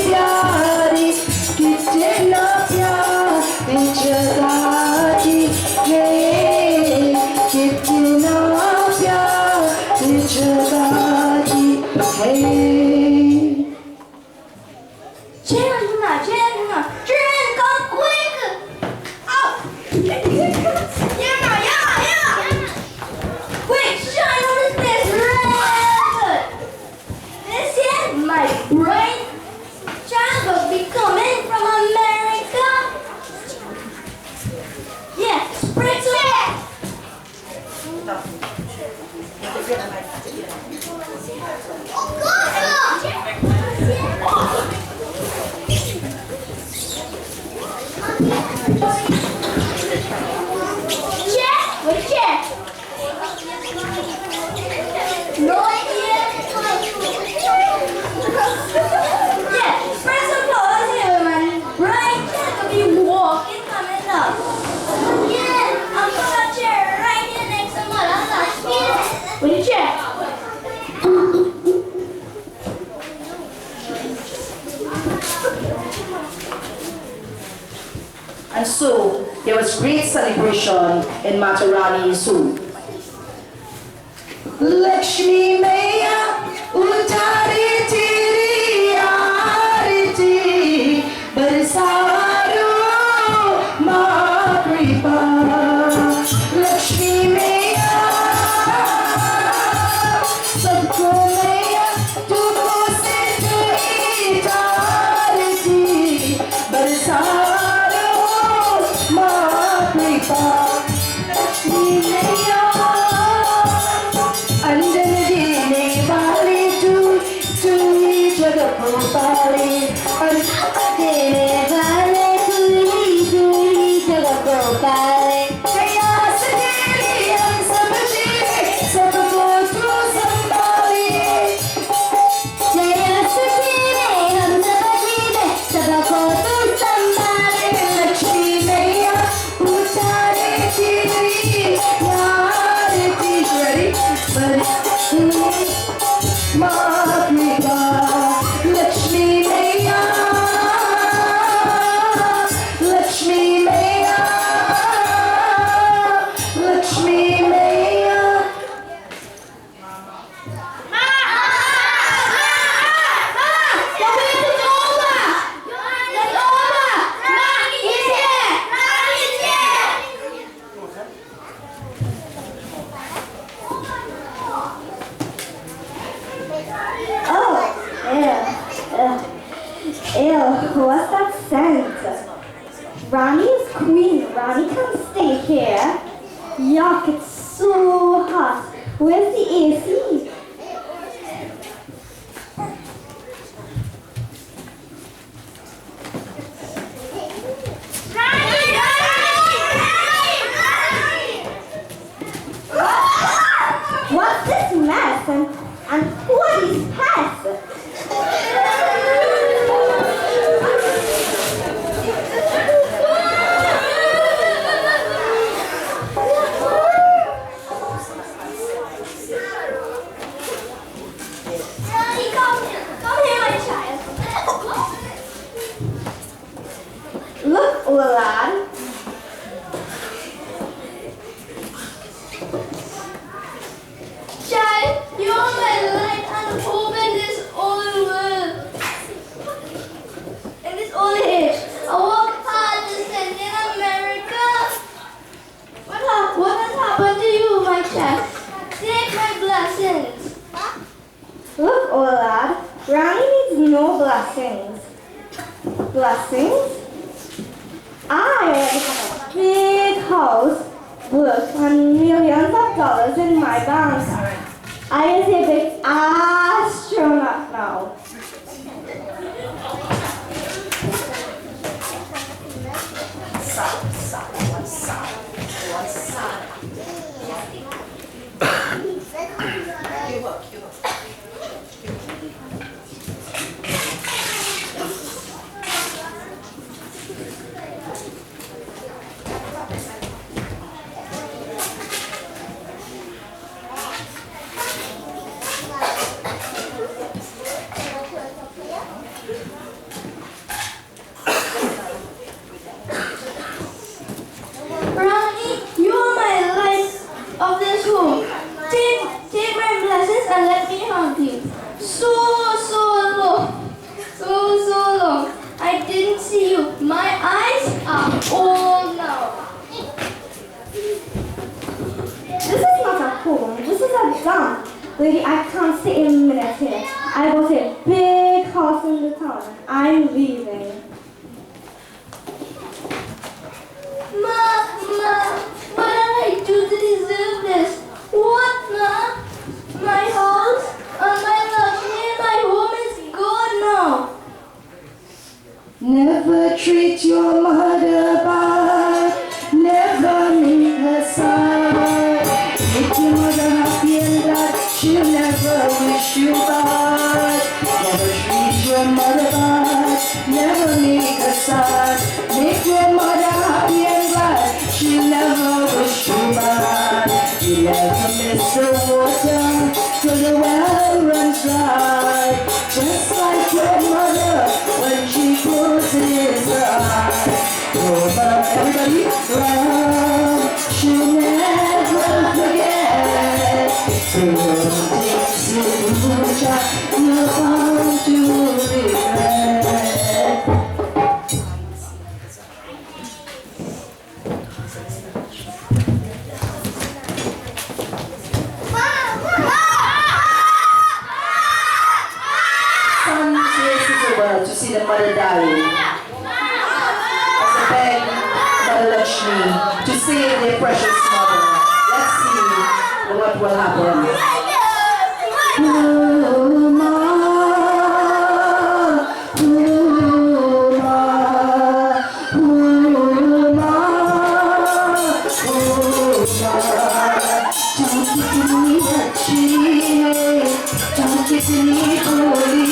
प्यारी, कितना प्यार जगाती है, कितना प्यार जगाती है। Jen, come quick! Out! Quick, shine on this place red! This is my bright child will be coming from America. Yeah, spray to it! Check! Wait, check! No idea! Yeah, spray some clothes here, man. Bright check will be walking coming up. Yeah, I'm gonna chair right here next to my last. Wait, check! And so there was great celebration in Matarani Zoo. Lakshmi Maya utari teri aarti, barsaro ma kripa. Lakshmi Maya sabko Maya tuko se itarti, barsaro ma kripa. Lakshmi Maya अंजन देने वाली तू ही जगत को पाले, देने वाले तू ही जगत को पाले। प्रयास तेरे हम सब जीवे, सबको तू संभाले। प्रयास तेरे हम सब जीवे, सबको तू संभाले। लक्ष्मी मैया उतारे तेरी आरती करी, Makrika, Lakshmi Maya, Lakshmi Maya, Lakshmi Maya. Ew, what's that scent? Rani is queen. Rani can stay here. Yuck, it's so hot. Where's the AC? What's this mess? And who are these pests? Look, Lall. Child, you're my light and hope in this old world. In this old age, I work hard to send in America. What has happened to you, my child? Take my blessings. Look, Lall. Rani needs no blessings. Blessings? I already have a big house, work, and millions of dollars in my bank. I is a big astronaut now. Lady, I can't stay a minute here. I bought a big house in the town. I'm leaving. Ma, what did I do to deserve this? What, Ma? My house and my luxury and my home is gone now. Never treat your mother bad. Never make her sad. Make your mother happy and glad. She'll never wish you bad. Never treat your mother bad. Never make her sad. Make your mother happy and glad. She'll never wish you bad. You never miss the water till the well runs dry. Just like your mother when she puts it inside. Oh, but everybody round, she'll never forget. Things you try, you're bound to regret. To see the mother dying. As a beg Mother Lakshmi to save their precious mother. Let's see what will happen. Oh, Ma, oh, Ma, oh, Ma, oh, Ma. Don't get me a cheese, don't get me holy.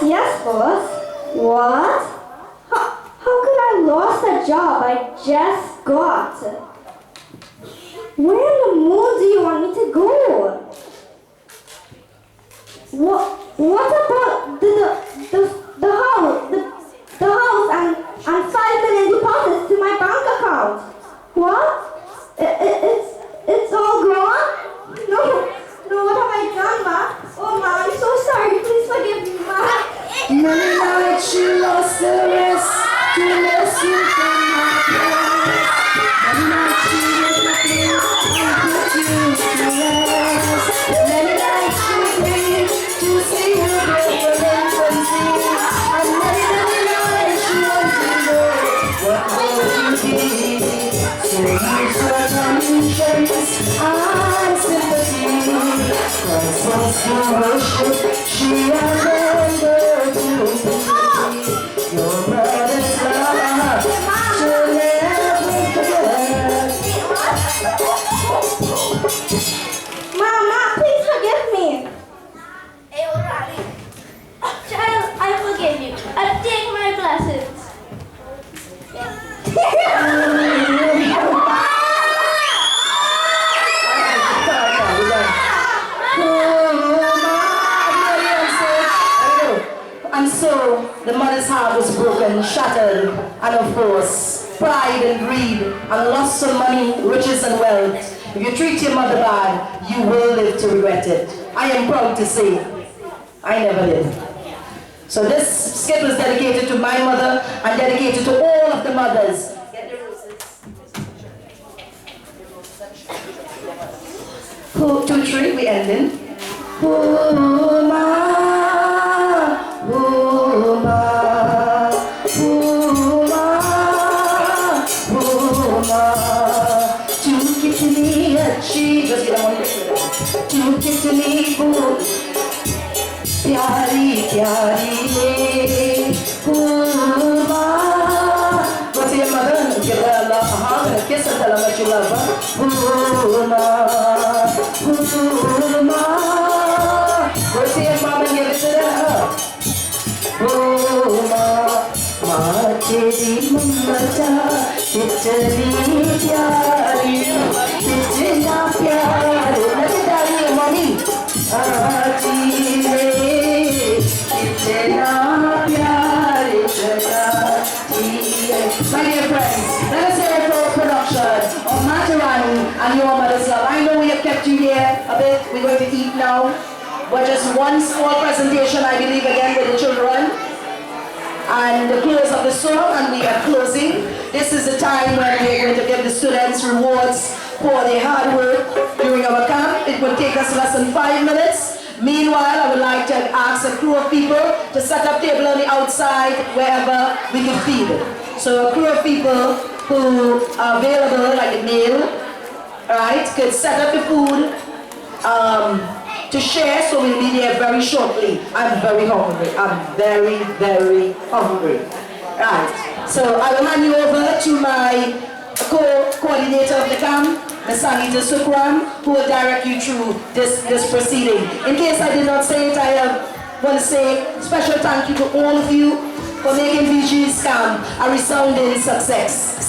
Yes, boss. What? How could I lost a job I just got? Where in the moon do you want me to go? What about the house and 5 million deposits to my bank account? What? It's all gone? No, what have I done, Ma? Oh, Ma, I'm so sorry. Please forgive me, Ma. Many nights she lost the rest to rescue from my past. Many nights she did nothing and put you to rest. Many nights she prayed to see her girlfriend fancy. And many nights she wanted to know what will you be. So here's her conscience and sympathy. Christmas to worship, she remembered to me. Your mother's love, she'll never forget. Mama, please forgive me. Child, I forgive you. I'll take my blessings. And so the mother's heart was broken, shattered, and of course, pride and greed, and loss of money, riches and wealth. If you treat your mother bad, you will live to regret it. I am proud to say, I never did. So this skit was dedicated to my mother and dedicated to all of the mothers. Who, 2, 3, we ending. Oh, ma. Oh, ma. Oh, ma. Oh, ma. To get to me a cheek. Just get on with it. To get to me food. Pyari, pyari. Oh, you love her. Uma. Go see your mom and give it to her. Uma. Teरी ममता इतनी प्यारी इतना प्यार नचदारी mummy आजी में इतना प्यार My dear friends, let us hear it for a production of Matarani and Your Mother's Love. I know we have kept you here a bit. We're going to eat now. But just one small presentation, I believe, again with the children. And the close of the song, and we are closing. This is the time when we are going to give the students rewards for their hard work during our camp. It will take us less than 5 minutes. Meanwhile, I would like to ask a crew of people to set up table on the outside wherever we can feed. So a crew of people who are available, like a meal, right, could set up the food to share, so we'll be there very shortly. I'm very hungry. I'm very, very hungry. Right. So I will hand you over to my co-coordinator of the camp, Ms. Sangeeta Sukram, who will direct you through this proceeding. In case I did not say it, I want to say special thank you to all of you for making VG's camp a resounding success.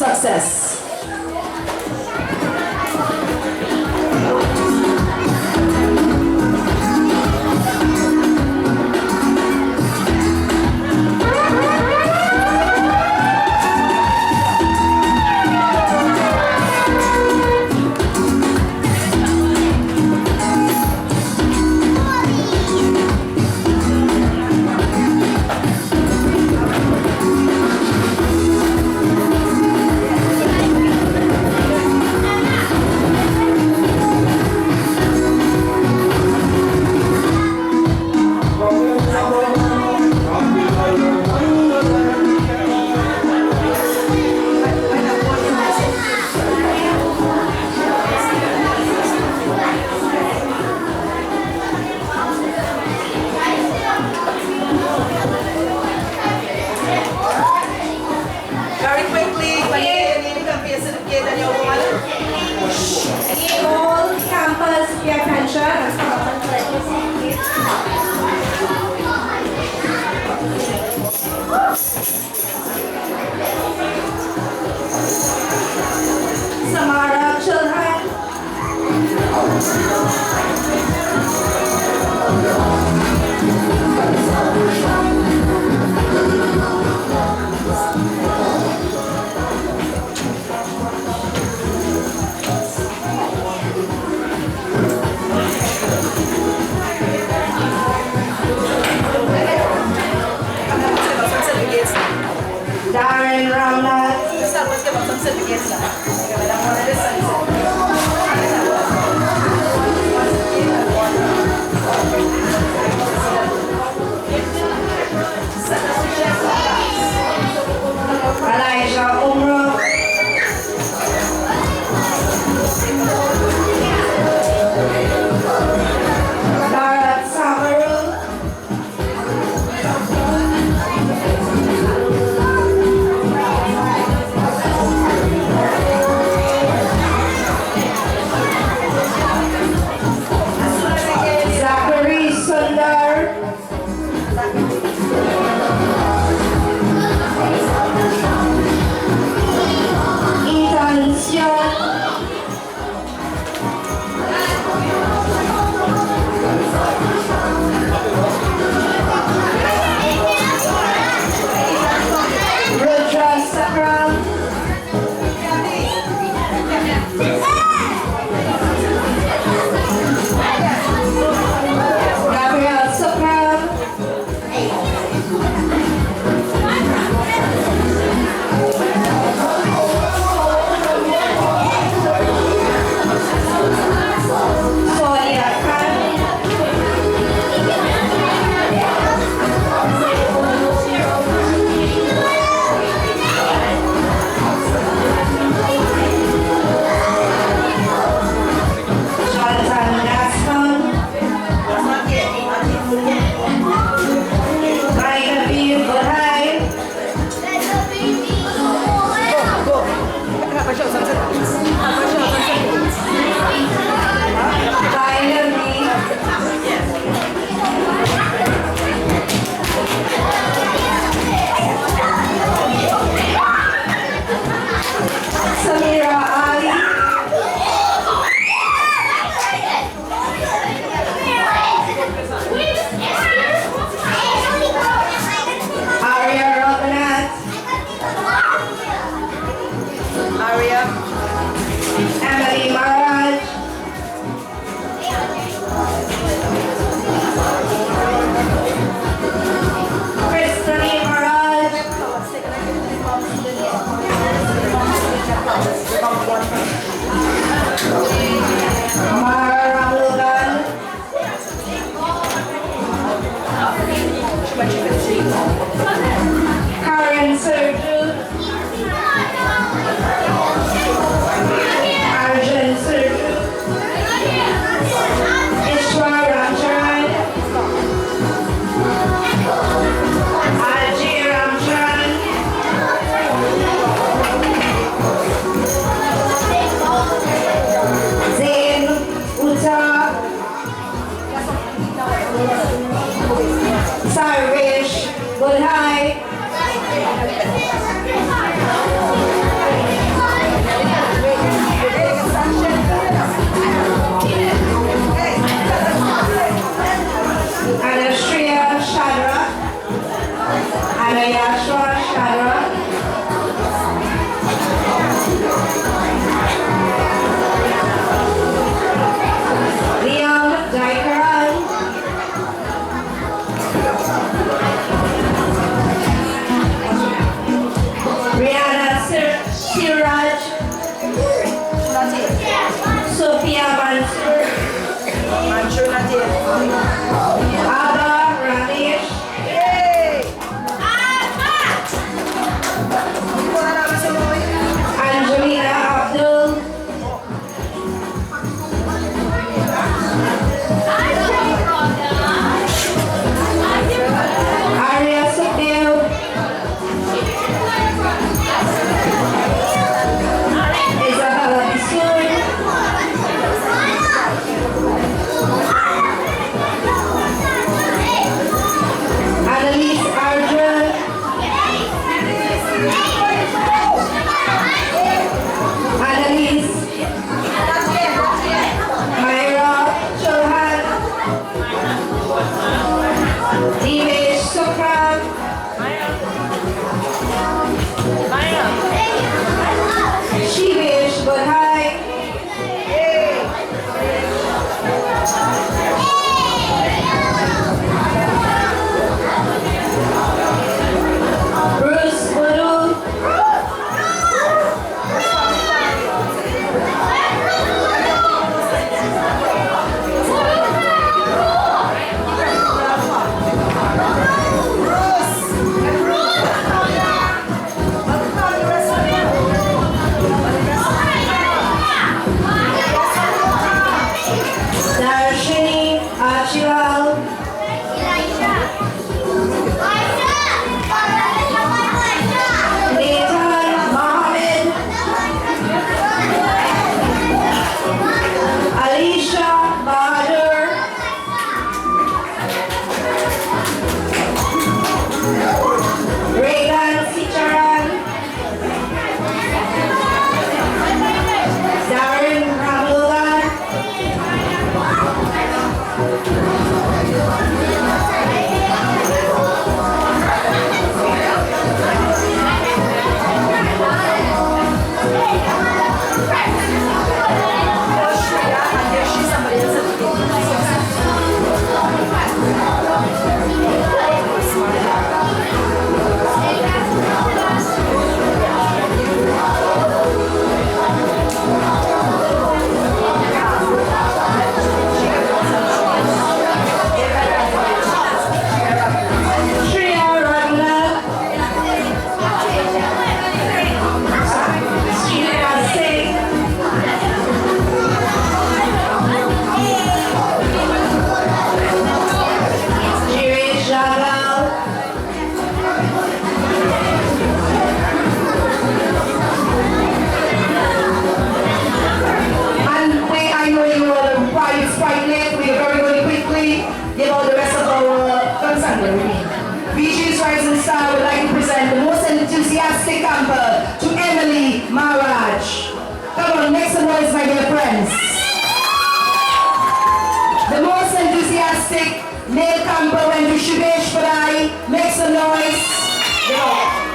Male camper went to Shivesh Padai. Make some noise.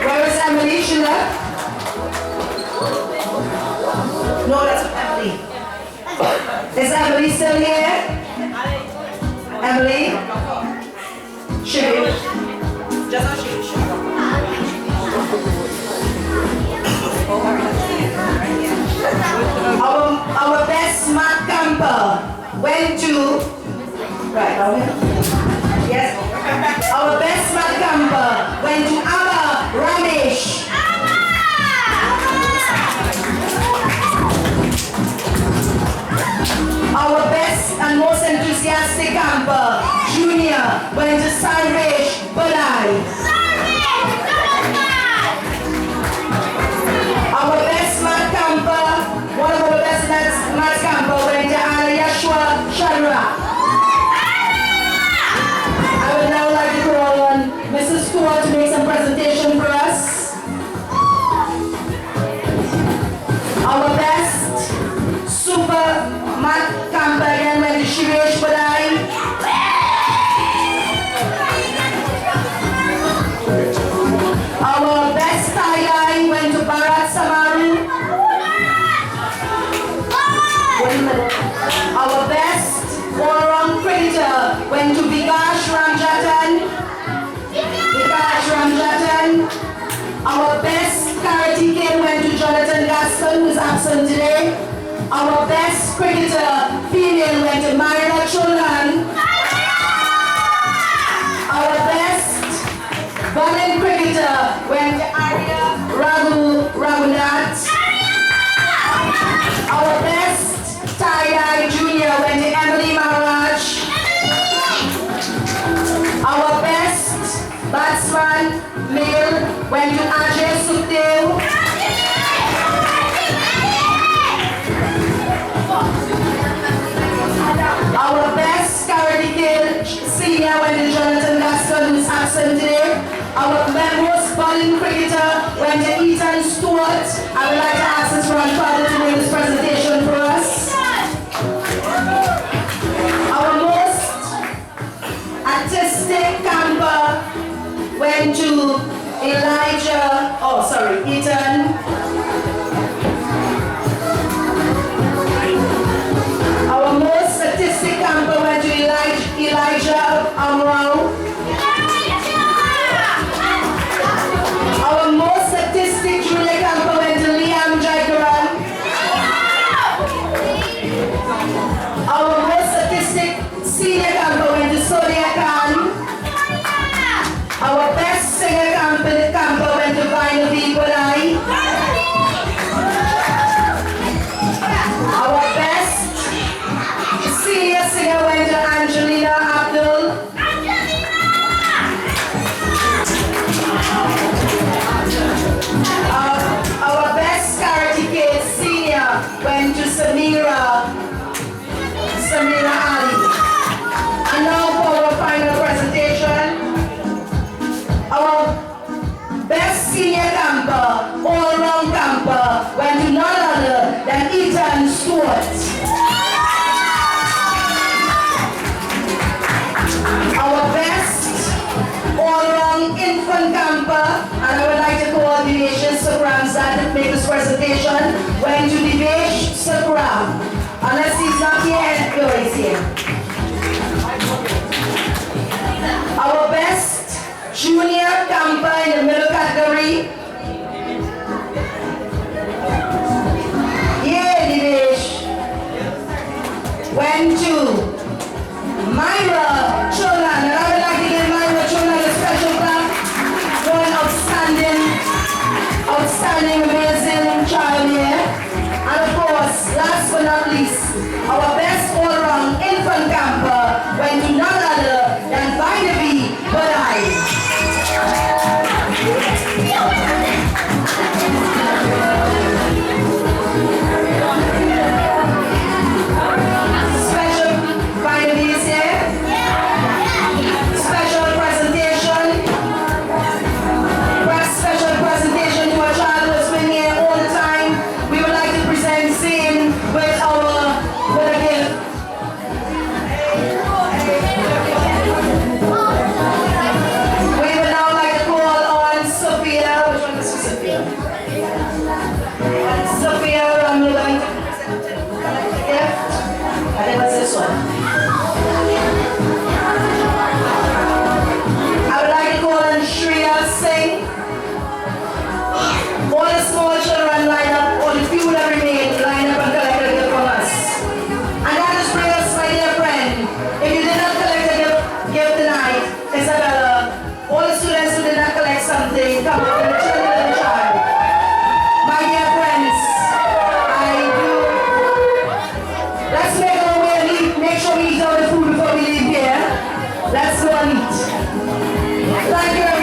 Where is Emily? She left? No, that's Emily. Is Emily still here? Emily? Shivesh. Just not Shivesh. Our best smart camper went to right now. Yes. Our best smart camper went to Abba Ramesh. Our best and most enthusiastic camper, Junior, went to Sarvesh Badai. Our best smart camper, one of our best smart camper went to Anna Yashua Chandra. I would now like to call on Mrs. Stewart to make some presentation for us. Our best super smart camper again went to Shivesh Badai. Our best tie-dye went to Bharat Samaru. Our best all-round cricketer went to Vikash Ramjatan. Our best karate kid went to Jonathan Gaston, who is absent today. Our best cricketer female went to Myra Chulhan. Our best bowling cricketer went to Arya Raghunath. Our best tie-dye junior went to Emily Maharaj. Our best batsman male went to Ajay Sukhdev. Our best karate kid senior went to Jonathan Gaston, who is absent today. Our most bowling cricketer went to Ethan Stewart. I would like to ask his grandfather to make this presentation for us. Our most artistic camper went to Ethan. Our most artistic camper went to Elijah Amrao. Our most artistic junior camper went to Liam Jagaran. Our most artistic senior camper went to Sonia Khan. Our best singer camper went to Vainavi Kodai. Our best senior singer went to Angelina Abdul. Our best karate kid senior went to Samira Ali. And now for our final presentation, our best senior camper, all-round camper, went to none other than Ethan Stewart. Our best all-round infant camper, and I would like to call Dinesh Sakram to make this presentation, went to Dinesh Sakram. Unless he's not here, no, he's here. Our best junior camper in the middle category. Yeah, Dinesh. Went to Myra Cholan, and I would like to give Myra Cholan a special clap for an outstanding, amazing child here. And of course, last but not least, our best all-round infant camper went to none other than Vainavi Badai. Special Vainavi is here. Let's go and eat. Thank you.